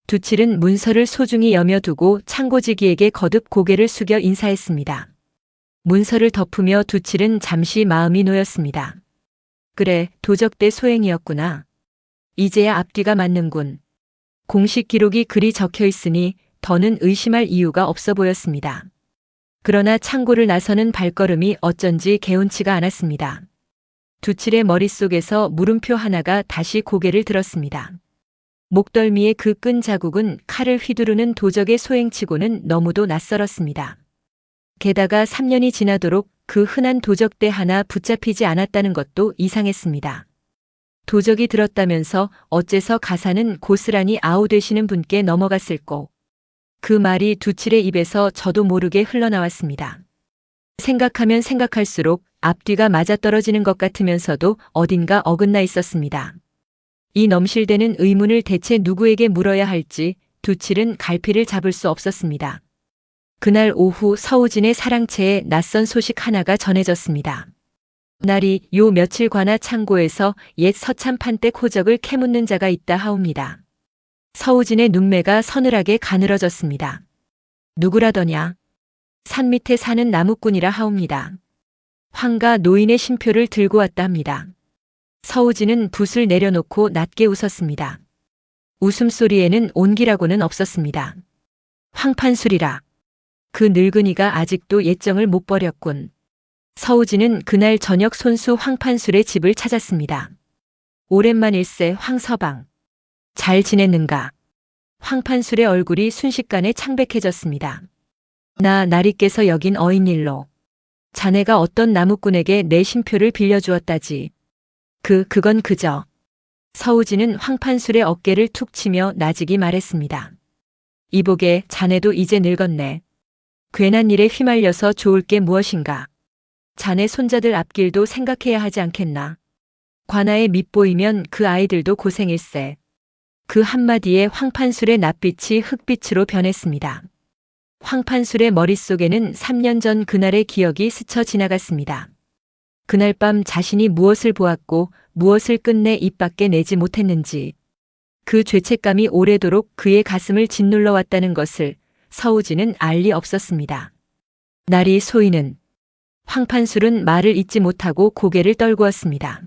두칠은 문서를 소중히 여며두고 창고지기에게 거듭 고개를 숙여 인사했습니다. 문서를 덮으며 두칠은 잠시 마음이 놓였습니다. 그래, 도적대 소행이었구나. 이제야 앞뒤가 맞는군. 공식 기록이 그리 적혀 있으니 더는 의심할 이유가 없어 보였습니다. 그러나 창고를 나서는 발걸음이 어쩐지 개운치가 않았습니다. 두칠의 머릿속에서 물음표 하나가 다시 고개를 들었습니다. 목덜미의 그 끈 자국은 칼을 휘두르는 도적의 소행치고는 너무도 낯설었습니다. 게다가 3년이 지나도록 그 흔한 도적대 하나 붙잡히지 않았다는 것도 이상했습니다. 도적이 들었다면서 어째서 가사는 고스란히 아우 되시는 분께 넘어갔을꼬. 그 말이 두칠의 입에서 저도 모르게 흘러나왔습니다. 생각하면 생각할수록 앞뒤가 맞아떨어지는 것 같으면서도 어딘가 어긋나 있었습니다. 이 넘실대는 의문을 대체 누구에게 물어야 할지 두칠은 갈피를 잡을 수 없었습니다. 그날 오후 서우진의 사랑채에 낯선 소식 하나가 전해졌습니다. 날이 요 며칠 관아 창고에서 옛 서참판때 호적을 캐묻는 자가 있다 하옵니다. 서우진의 눈매가 서늘하게 가늘어졌습니다. 누구라더냐? 산 밑에 사는 나무꾼이라 하옵니다. 황가 노인의 신표를 들고 왔다 합니다. 서우진은 붓을 내려놓고 낮게 웃었습니다. 웃음소리에는 온기라고는 없었습니다. 황판술이라. 그 늙은이가 아직도 예정을 못 버렸군. 서우진은 그날 저녁 손수 황판술의 집을 찾았습니다. 오랜만일세 황서방. 잘 지냈는가? 황판술의 얼굴이 순식간에 창백해졌습니다. 나 나리께서 여긴 어인일로. 자네가 어떤 나무꾼에게 내 신표를 빌려주었다지. 그건 그저. 서우진은 황판술의 어깨를 툭 치며 나직이 말했습니다. 이보게, 자네도 이제 늙었네. 괜한 일에 휘말려서 좋을 게 무엇인가. 자네 손자들 앞길도 생각해야 하지 않겠나. 관아에 밑보이면 그 아이들도 고생일세. 그 한마디에 황판술의 낯빛이 흑빛으로 변했습니다. 황판술의 머릿속에는 3년 전 그날의 기억이 스쳐 지나갔습니다. 그날 밤 자신이 무엇을 보았고 무엇을 끝내 입 밖에 내지 못했는지, 그 죄책감이 오래도록 그의 가슴을 짓눌러 왔다는 것을 서우진은 알 리 없었습니다. 날이 소이는. 황판술은 말을 잇지 못하고 고개를 떨구었습니다.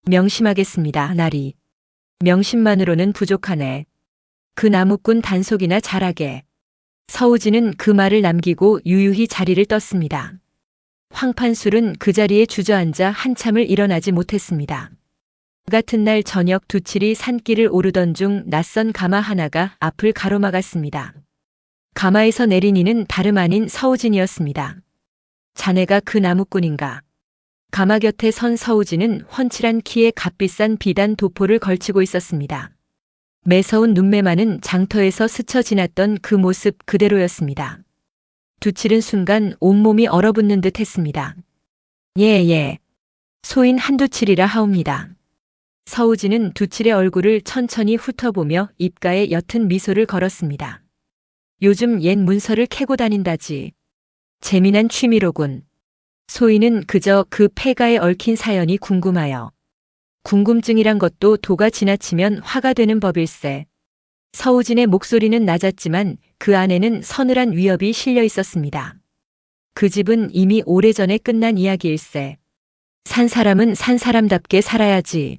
명심하겠습니다, 날이. 명심만으로는 부족하네. 그 나무꾼 단속이나 잘하게. 서우진은 그 말을 남기고 유유히 자리를 떴습니다. 황판술은 그 자리에 주저앉아 한참을 일어나지 못했습니다. 같은 날 저녁 두칠이 산길을 오르던 중 낯선 가마 하나가 앞을 가로막았습니다. 가마에서 내린 이는 다름 아닌 서우진이었습니다. 자네가 그 나무꾼인가? 가마 곁에 선 서우진은 훤칠한 키에 값비싼 비단 도포를 걸치고 있었습니다. 매서운 눈매만은 장터에서 스쳐 지났던 그 모습 그대로였습니다. 두칠은 순간 온몸이 얼어붙는 듯 했습니다. 예. 소인 한두칠이라 하옵니다. 서우진은 두칠의 얼굴을 천천히 훑어보며 입가에 옅은 미소를 걸었습니다. 요즘 옛 문서를 캐고 다닌다지. 재미난 취미로군. 소인은 그저 그 폐가에 얽힌 사연이 궁금하여. 궁금증이란 것도 도가 지나치면 화가 되는 법일세. 서우진의 목소리는 낮았지만 그 안에는 서늘한 위협이 실려 있었습니다. 그 집은 이미 오래전에 끝난 이야기일세. 산 사람은 산 사람답게 살아야지.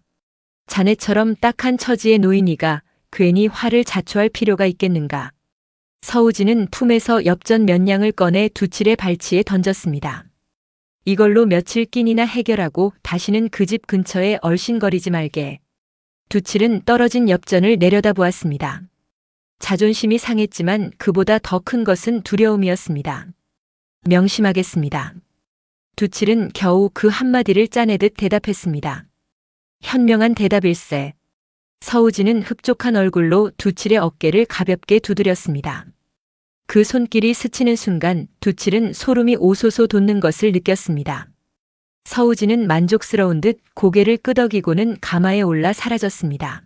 자네처럼 딱한 처지에 놓인 이가 괜히 화를 자초할 필요가 있겠는가. 서우진은 품에서 엽전 몇 냥을 꺼내 두칠의 발치에 던졌습니다. 이걸로 며칠 끼니나 해결하고 다시는 그 집 근처에 얼씬거리지 말게. 두칠은 떨어진 엽전을 내려다보았습니다. 자존심이 상했지만 그보다 더 큰 것은 두려움이었습니다. 명심하겠습니다. 두칠은 겨우 그 한마디를 짜내듯 대답했습니다. 현명한 대답일세. 서우진은 흡족한 얼굴로 두칠의 어깨를 가볍게 두드렸습니다. 그 손길이 스치는 순간 두칠은 소름이 오소소 돋는 것을 느꼈습니다. 서우진은 만족스러운 듯 고개를 끄덕이고는 가마에 올라 사라졌습니다.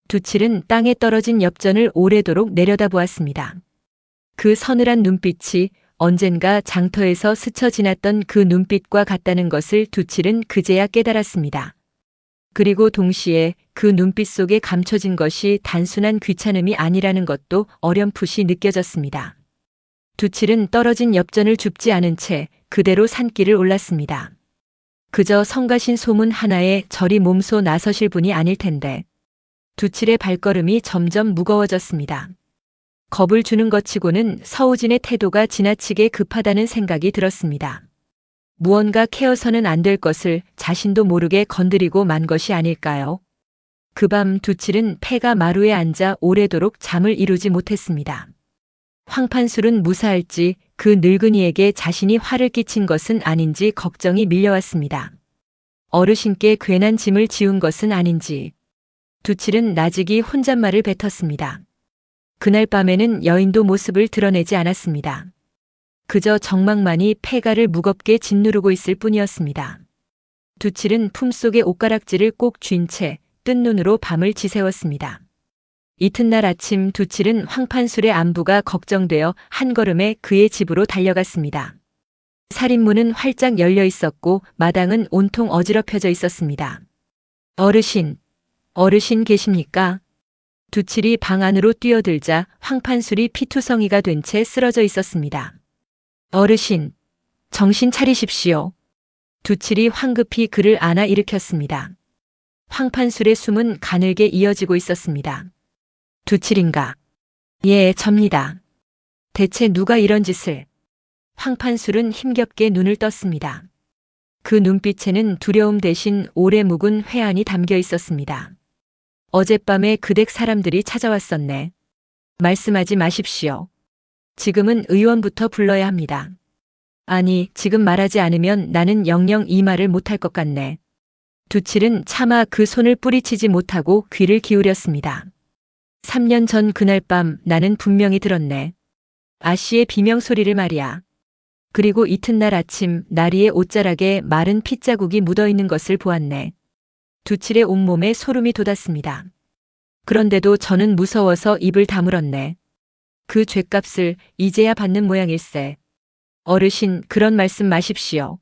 두칠은 땅에 떨어진 엽전을 오래도록 내려다보았습니다. 그 서늘한 눈빛이 언젠가 장터에서 스쳐 지났던 그 눈빛과 같다는 것을 두칠은 그제야 깨달았습니다. 그리고 동시에 그 눈빛 속에 감춰진 것이 단순한 귀찮음이 아니라는 것도 어렴풋이 느껴졌습니다. 두칠은 떨어진 엽전을 줍지 않은 채 그대로 산길을 올랐습니다. 그저 성가신 소문 하나에 저리 몸소 나서실 분이 아닐 텐데. 두칠의 발걸음이 점점 무거워졌습니다. 겁을 주는 것 치고는 서우진의 태도가 지나치게 급하다는 생각이 들었습니다. 무언가 케어서는 안 될 것을 자신도 모르게 건드리고 만 것이 아닐까요? 그 밤 두칠은 폐가 마루에 앉아 오래도록 잠을 이루지 못했습니다. 황판술은 무사할지 그 늙은이에게 자신이 화를 끼친 것은 아닌지 걱정이 밀려왔습니다. 어르신께 괜한 짐을 지운 것은 아닌지. 두칠은 나직이 혼잣말을 뱉었습니다. 그날 밤에는 여인도 모습을 드러내지 않았습니다. 그저 정막만이 폐가를 무겁게 짓누르고 있을 뿐이었습니다. 두칠은 품속의 옷가락지를 꼭 쥔 채 뜬 눈으로 밤을 지새웠습니다. 이튿날 아침 두칠은 황판술의 안부가 걱정되어 한 걸음에 그의 집으로 달려갔습니다. 살인문은 활짝 열려 있었고 마당은 온통 어지럽혀져 있었습니다. 어르신 계십니까? 두칠이 방 안으로 뛰어들자 황판술이 피투성이가 된 채 쓰러져 있었습니다. 어르신, 정신 차리십시오. 두칠이 황급히 그를 안아 일으켰습니다. 황판술의 숨은 가늘게 이어지고 있었습니다. 두칠인가? 예, 접니다. 대체 누가 이런 짓을? 황판술은 힘겹게 눈을 떴습니다. 그 눈빛에는 두려움 대신 오래 묵은 회한이 담겨 있었습니다. 어젯밤에 그 댁 사람들이 찾아왔었네. 말씀하지 마십시오. 지금은 의원부터 불러야 합니다. 아니, 지금 말하지 않으면 나는 영영 이 말을 못할 것 같네. 두칠은 차마 그 손을 뿌리치지 못하고 귀를 기울였습니다. 3년 전 그날 밤 나는 분명히 들었네. 아씨의 비명소리를 말이야. 그리고 이튿날 아침 나리의 옷자락에 마른 핏자국이 묻어있는 것을 보았네. 두칠의 온몸에 소름이 돋았습니다. 그런데도 저는 무서워서 입을 다물었네. 그 죗값을 이제야 받는 모양일세. 어르신, 그런 말씀 마십시오.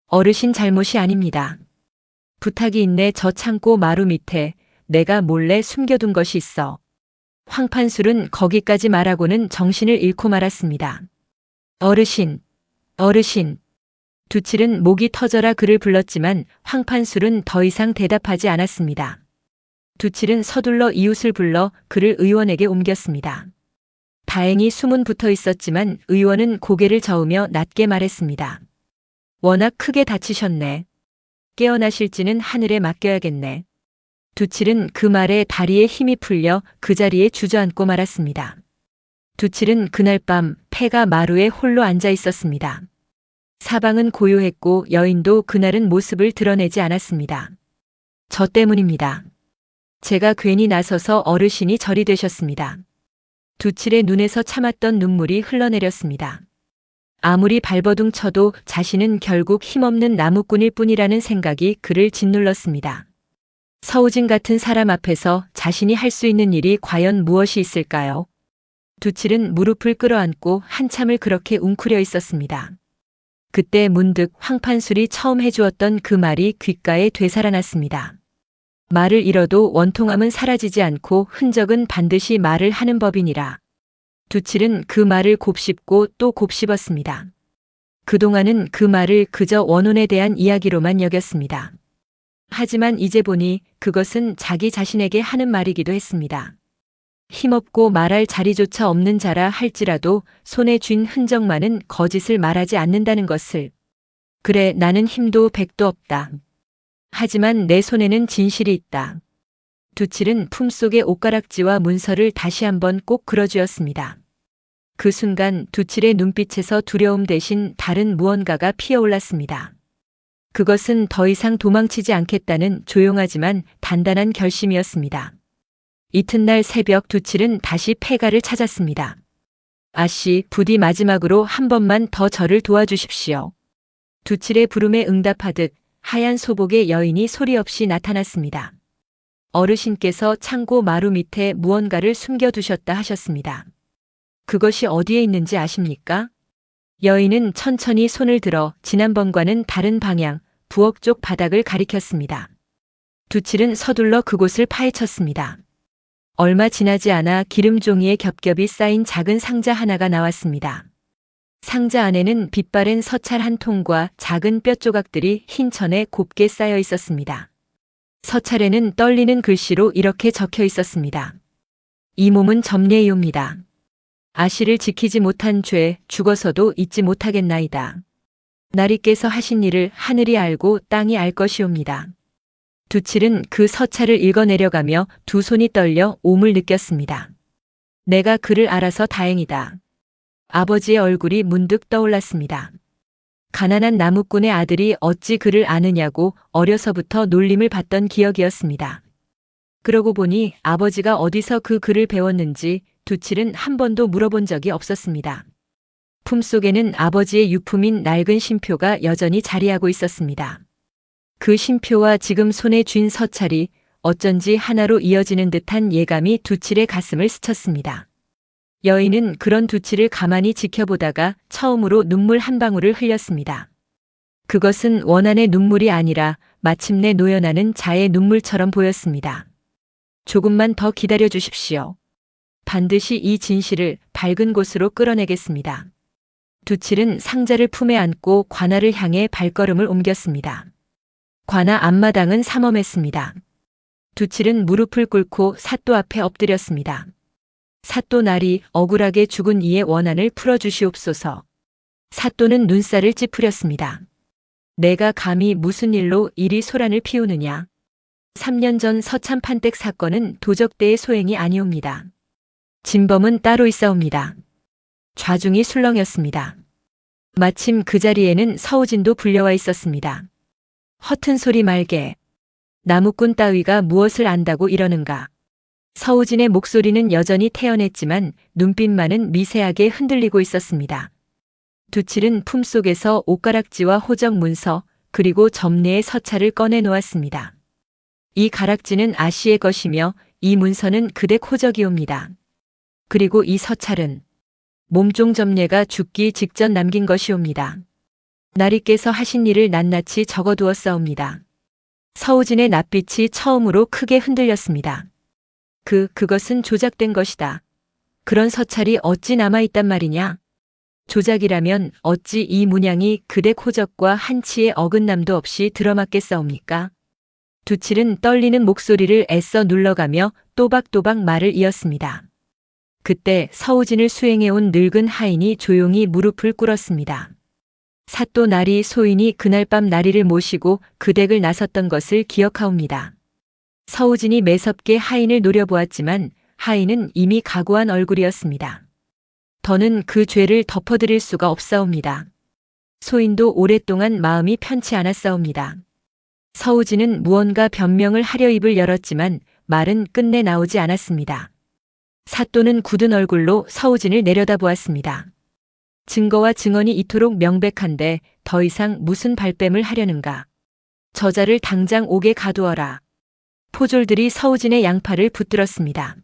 어르신 잘못이 아닙니다. 부탁이 있네. 저 창고 마루 밑에 내가 몰래 숨겨둔 것이 있어. 황판술은 거기까지 말하고는 정신을 잃고 말았습니다. 어르신. 두칠은 목이 터져라 그를 불렀지만 황판술은 더 이상 대답하지 않았습니다. 두칠은 서둘러 이웃을 불러 그를 의원에게 옮겼습니다. 다행히 숨은 붙어 있었지만 의원은 고개를 저으며 낮게 말했습니다. 워낙 크게 다치셨네. 깨어나실지는 하늘에 맡겨야겠네. 두칠은 그 말에 다리에 힘이 풀려 그 자리에 주저앉고 말았습니다. 두칠은 그날 밤 폐가 마루에 홀로 앉아 있었습니다. 사방은 고요했고 여인도 그날은 모습을 드러내지 않았습니다. 저 때문입니다. 제가 괜히 나서서 어르신이 절이 되셨습니다. 두칠의 눈에서 참았던 눈물이 흘러내렸습니다. 아무리 발버둥 쳐도 자신은 결국 힘없는 나무꾼일 뿐이라는 생각이 그를 짓눌렀습니다. 서우진 같은 사람 앞에서 자신이 할 수 있는 일이 과연 무엇이 있을까요? 두칠은 무릎을 끌어안고 한참을 그렇게 웅크려 있었습니다. 그때 문득 황판술이 처음 해주었던 그 말이 귓가에 되살아났습니다. 말을 잃어도 원통함은 사라지지 않고 흔적은 반드시 말을 하는 법이니라. 두칠은 그 말을 곱씹고 또 곱씹었습니다. 그동안은 그 말을 그저 원혼에 대한 이야기로만 여겼습니다. 하지만 이제 보니 그것은 자기 자신에게 하는 말이기도 했습니다. 힘없고 말할 자리조차 없는 자라 할지라도 손에 쥔 흔적만은 거짓을 말하지 않는다는 것을. 그래, 나는 힘도 백도 없다. 하지만 내 손에는 진실이 있다. 두칠은 품속의 옷가락지와 문서를 다시 한번 꼭 그려주었습니다. 그 순간 두칠의 눈빛에서 두려움 대신 다른 무언가가 피어올랐습니다. 그것은 더 이상 도망치지 않겠다는 조용하지만 단단한 결심이었습니다. 이튿날 새벽 두칠은 다시 폐가를 찾았습니다. 아씨, 부디 마지막으로 한 번만 더 저를 도와주십시오. 두칠의 부름에 응답하듯 하얀 소복의 여인이 소리 없이 나타났습니다. 어르신께서 창고 마루 밑에 무언가를 숨겨두셨다 하셨습니다. 그것이 어디에 있는지 아십니까? 여인은 천천히 손을 들어 지난번과는 다른 방향, 부엌 쪽 바닥을 가리켰습니다. 두칠은 서둘러 그곳을 파헤쳤습니다. 얼마 지나지 않아 기름 종이에 겹겹이 쌓인 작은 상자 하나가 나왔습니다. 상자 안에는 빛바랜 서찰 한 통과 작은 뼈 조각들이 흰 천에 곱게 쌓여 있었습니다. 서찰에는 떨리는 글씨로 이렇게 적혀 있었습니다. 이 몸은 점례이옵니다. 아씨를 지키지 못한 죄 죽어서도 잊지 못하겠나이다. 나리께서 하신 일을 하늘이 알고 땅이 알 것이옵니다. 두칠은 그 서찰을 읽어내려가며 두 손이 떨려 옴을 느꼈습니다. 내가 그를 알아서 다행이다. 아버지의 얼굴이 문득 떠올랐습니다. 가난한 나무꾼의 아들이 어찌 그를 아느냐고 어려서부터 놀림을 받던 기억이었습니다. 그러고 보니 아버지가 어디서 그 글을 배웠는지 두칠은 한 번도 물어본 적이 없었습니다. 품속에는 아버지의 유품인 낡은 신표가 여전히 자리하고 있었습니다. 그 신표와 지금 손에 쥔 서찰이 어쩐지 하나로 이어지는 듯한 예감이 두칠의 가슴을 스쳤습니다. 여인은 그런 두칠을 가만히 지켜보다가 처음으로 눈물 한 방울을 흘렸습니다. 그것은 원한의 눈물이 아니라 마침내 노연하는 자의 눈물처럼 보였습니다. 조금만 더 기다려 주십시오. 반드시 이 진실을 밝은 곳으로 끌어내겠습니다. 두칠은 상자를 품에 안고 관아를 향해 발걸음을 옮겼습니다. 관아 앞마당은 삼엄했습니다. 두칠은 무릎을 꿇고 사또 앞에 엎드렸습니다. 사또 나리, 억울하게 죽은 이의 원한을 풀어주시옵소서. 사또는 눈살을 찌푸렸습니다. 내가 감히 무슨 일로 이리 소란을 피우느냐. 3년 전 서참 판댁 사건은 도적대의 소행이 아니옵니다. 진범은 따로 있사옵니다. 좌중이 술렁였습니다. 마침 그 자리에는 서우진도 불려와 있었습니다. 허튼 소리 말게. 나무꾼 따위가 무엇을 안다고 이러는가. 서우진의 목소리는 여전히 태연했지만 눈빛만은 미세하게 흔들리고 있었습니다. 두칠은 품속에서 옷가락지와 호적 문서 그리고 점례의 서찰을 꺼내 놓았습니다. 이 가락지는 아씨의 것이며 이 문서는 그댁 호적이옵니다. 그리고 이 서찰은 몸종 점례가 죽기 직전 남긴 것이옵니다. 나리께서 하신 일을 낱낱이 적어두었사옵니다. 서우진의 낯빛이 처음으로 크게 흔들렸습니다. 그것은 조작된 것이다. 그런 서찰이 어찌 남아있단 말이냐? 조작이라면 어찌 이 문양이 그댁 호적과 한치의 어긋남도 없이 들어맞겠사옵니까? 두칠은 떨리는 목소리를 애써 눌러가며 또박또박 말을 이었습니다. 그때 서우진을 수행해온 늙은 하인이 조용히 무릎을 꿇었습니다. 사또 나리 소인이 그날 밤 나리를 모시고 그 댁을 나섰던 것을 기억하옵니다. 서우진이 매섭게 하인을 노려보았지만 하인은 이미 각오한 얼굴이었습니다. 더는 그 죄를 덮어드릴 수가 없사옵니다. 소인도 오랫동안 마음이 편치 않았사옵니다. 서우진은 무언가 변명을 하려 입을 열었지만 말은 끝내 나오지 않았습니다. 사또는 굳은 얼굴로 서우진을 내려다보았습니다. 증거와 증언이 이토록 명백한데 더 이상 무슨 발뺌을 하려는가. 저자를 당장 옥에 가두어라. 포졸들이 서우진의 양팔을 붙들었습니다.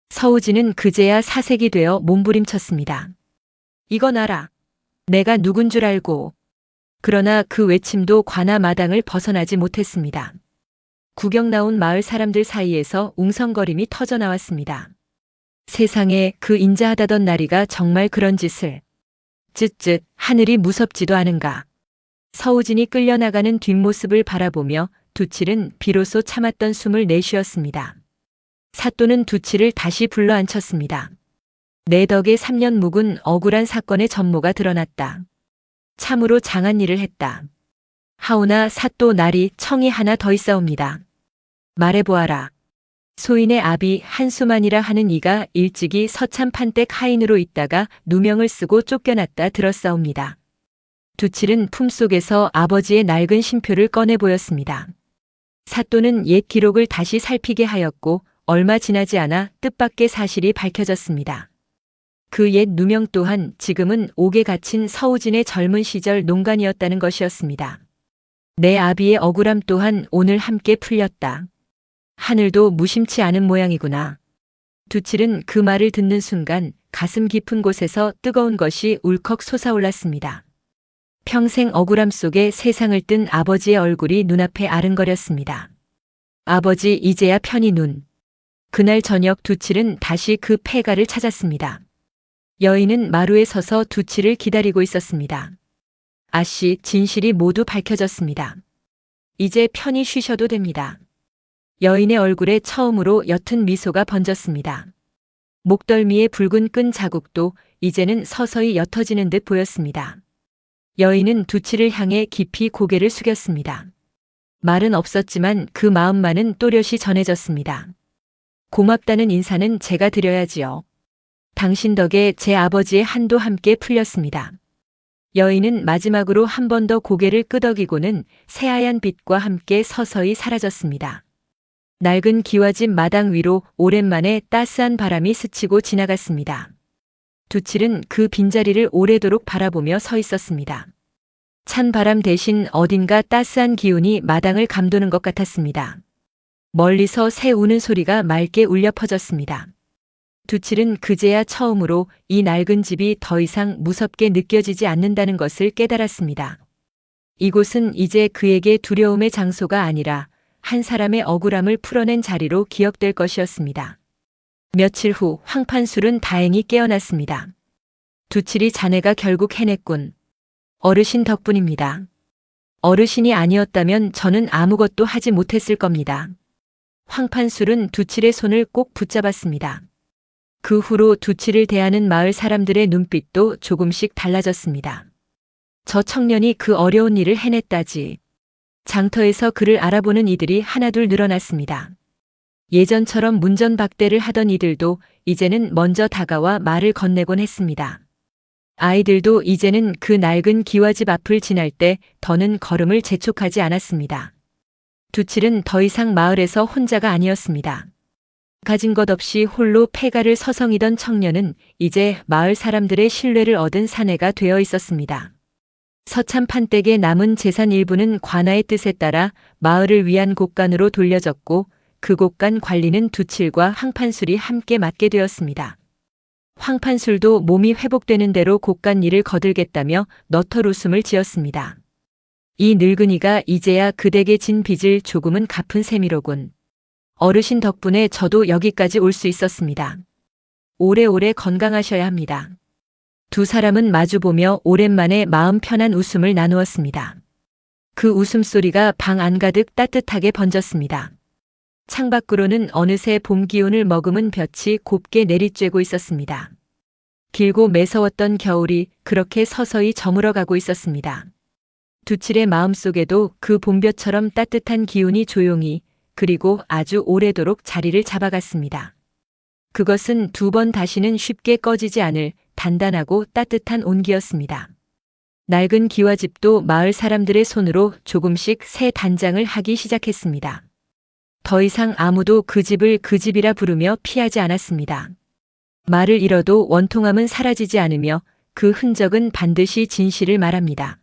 서우진은 그제야 사색이 되어 몸부림쳤습니다. 이건 알아. 내가 누군 줄 알고. 그러나 그 외침도 관아 마당을 벗어나지 못했습니다. 구경 나온 마을 사람들 사이에서 웅성거림이 터져나왔습니다. 세상에 그 인자하다던 나리가 정말 그런 짓을. 쯧쯧 하늘이 무섭지도 않은가. 서우진이 끌려나가는 뒷모습을 바라보며 두칠은 비로소 참았던 숨을 내쉬었습니다. 사또는 두칠을 다시 불러앉혔습니다. 내 덕에 3년 묵은 억울한 사건의 전모가 드러났다. 참으로 장한 일을 했다. 하오나 사또 나리 청이 하나 더 있사옵니다. 말해보아라. 소인의 아비 한수만이라 하는 이가 일찍이 서참 판댁 하인으로 있다가 누명을 쓰고 쫓겨났다 들었사옵니다. 두칠은 품속에서 아버지의 낡은 신표를 꺼내 보였습니다. 사또는 옛 기록을 다시 살피게 하였고 얼마 지나지 않아 뜻밖의 사실이 밝혀졌습니다. 그 옛 누명 또한 지금은 옥에 갇힌 서우진의 젊은 시절 농간이었다는 것이었습니다. 내 아비의 억울함 또한 오늘 함께 풀렸다. 하늘도 무심치 않은 모양이구나. 두칠은 그 말을 듣는 순간 가슴 깊은 곳에서 뜨거운 것이 울컥 솟아올랐습니다. 평생 억울함 속에 세상을 뜬 아버지의 얼굴이 눈앞에 아른거렸습니다. 아버지 이제야 편히 눈. 그날 저녁 두칠은 다시 그 폐가를 찾았습니다. 여인은 마루에 서서 두칠을 기다리고 있었습니다. 아씨, 진실이 모두 밝혀졌습니다. 이제 편히 쉬셔도 됩니다. 여인의 얼굴에 처음으로 옅은 미소가 번졌습니다. 목덜미의 붉은 끈 자국도 이제는 서서히 옅어지는 듯 보였습니다. 여인은 두칠을 향해 깊이 고개를 숙였습니다. 말은 없었지만 그 마음만은 또렷이 전해졌습니다. 고맙다는 인사는 제가 드려야지요. 당신 덕에 제 아버지의 한도 함께 풀렸습니다. 여인은 마지막으로 한 번 더 고개를 끄덕이고는 새하얀 빛과 함께 서서히 사라졌습니다. 낡은 기와집 마당 위로 오랜만에 따스한 바람이 스치고 지나갔습니다. 두칠은 그 빈자리를 오래도록 바라보며 서 있었습니다. 찬 바람 대신 어딘가 따스한 기운이 마당을 감도는 것 같았습니다. 멀리서 새 우는 소리가 맑게 울려 퍼졌습니다. 두칠은 그제야 처음으로 이 낡은 집이 더 이상 무섭게 느껴지지 않는다는 것을 깨달았습니다. 이곳은 이제 그에게 두려움의 장소가 아니라 한 사람의 억울함을 풀어낸 자리로 기억될 것이었습니다. 며칠 후 황판술은 다행히 깨어났습니다. 두칠이 자네가 결국 해냈군. 어르신 덕분입니다. 어르신이 아니었다면 저는 아무것도 하지 못했을 겁니다. 황판술은 두칠의 손을 꼭 붙잡았습니다. 그 후로 두칠을 대하는 마을 사람들의 눈빛도 조금씩 달라졌습니다. 저 청년이 그 어려운 일을 해냈다지. 장터에서 그를 알아보는 이들이 하나둘 늘어났습니다. 예전처럼 문전박대를 하던 이들도 이제는 먼저 다가와 말을 건네곤 했습니다. 아이들도 이제는 그 낡은 기와집 앞을 지날 때 더는 걸음을 재촉하지 않았습니다. 두칠은 더 이상 마을에서 혼자가 아니었습니다. 가진 것 없이 홀로 폐가를 서성이던 청년은 이제 마을 사람들의 신뢰를 얻은 사내가 되어 있었습니다. 서참 판댁의 남은 재산 일부는 관아의 뜻에 따라 마을을 위한 곳간으로 돌려졌고 그 곳간 관리는 두칠과 황판술이 함께 맡게 되었습니다. 황판술도 몸이 회복되는 대로 곳간 일을 거들겠다며 너털 웃음을 지었습니다. 이 늙은이가 이제야 그댁에 진 빚을 조금은 갚은 셈이로군. 어르신 덕분에 저도 여기까지 올 수 있었습니다. 오래오래 건강하셔야 합니다. 두 사람은 마주보며 오랜만에 마음 편한 웃음을 나누었습니다. 그 웃음소리가 방 안가득 따뜻하게 번졌습니다. 창밖으로는 어느새 봄 기운을 머금은 볕이 곱게 내리쬐고 있었습니다. 길고 매서웠던 겨울이 그렇게 서서히 저물어가고 있었습니다. 두칠의 마음속에도 그 봄볕처럼 따뜻한 기운이 조용히 그리고 아주 오래도록 자리를 잡아갔습니다. 그것은 두 번 다시는 쉽게 꺼지지 않을 단단하고 따뜻한 온기였습니다. 낡은 기와집도 마을 사람들의 손으로 조금씩 새 단장을 하기 시작했습니다. 더 이상 아무도 그 집을 그 집이라 부르며 피하지 않았습니다. 말을 잃어도 원통함은 사라지지 않으며 그 흔적은 반드시 진실을 말합니다.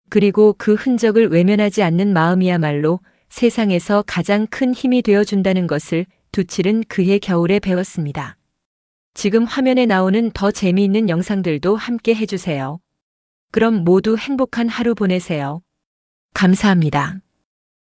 그리고 그 흔적을 외면하지 않는 마음이야말로 세상에서 가장 큰 힘이 되어준다는 것을 두칠은 그해 겨울에 배웠습니다. 지금 화면에 나오는 더 재미있는 영상들도 함께 해주세요. 그럼 모두 행복한 하루 보내세요. 감사합니다.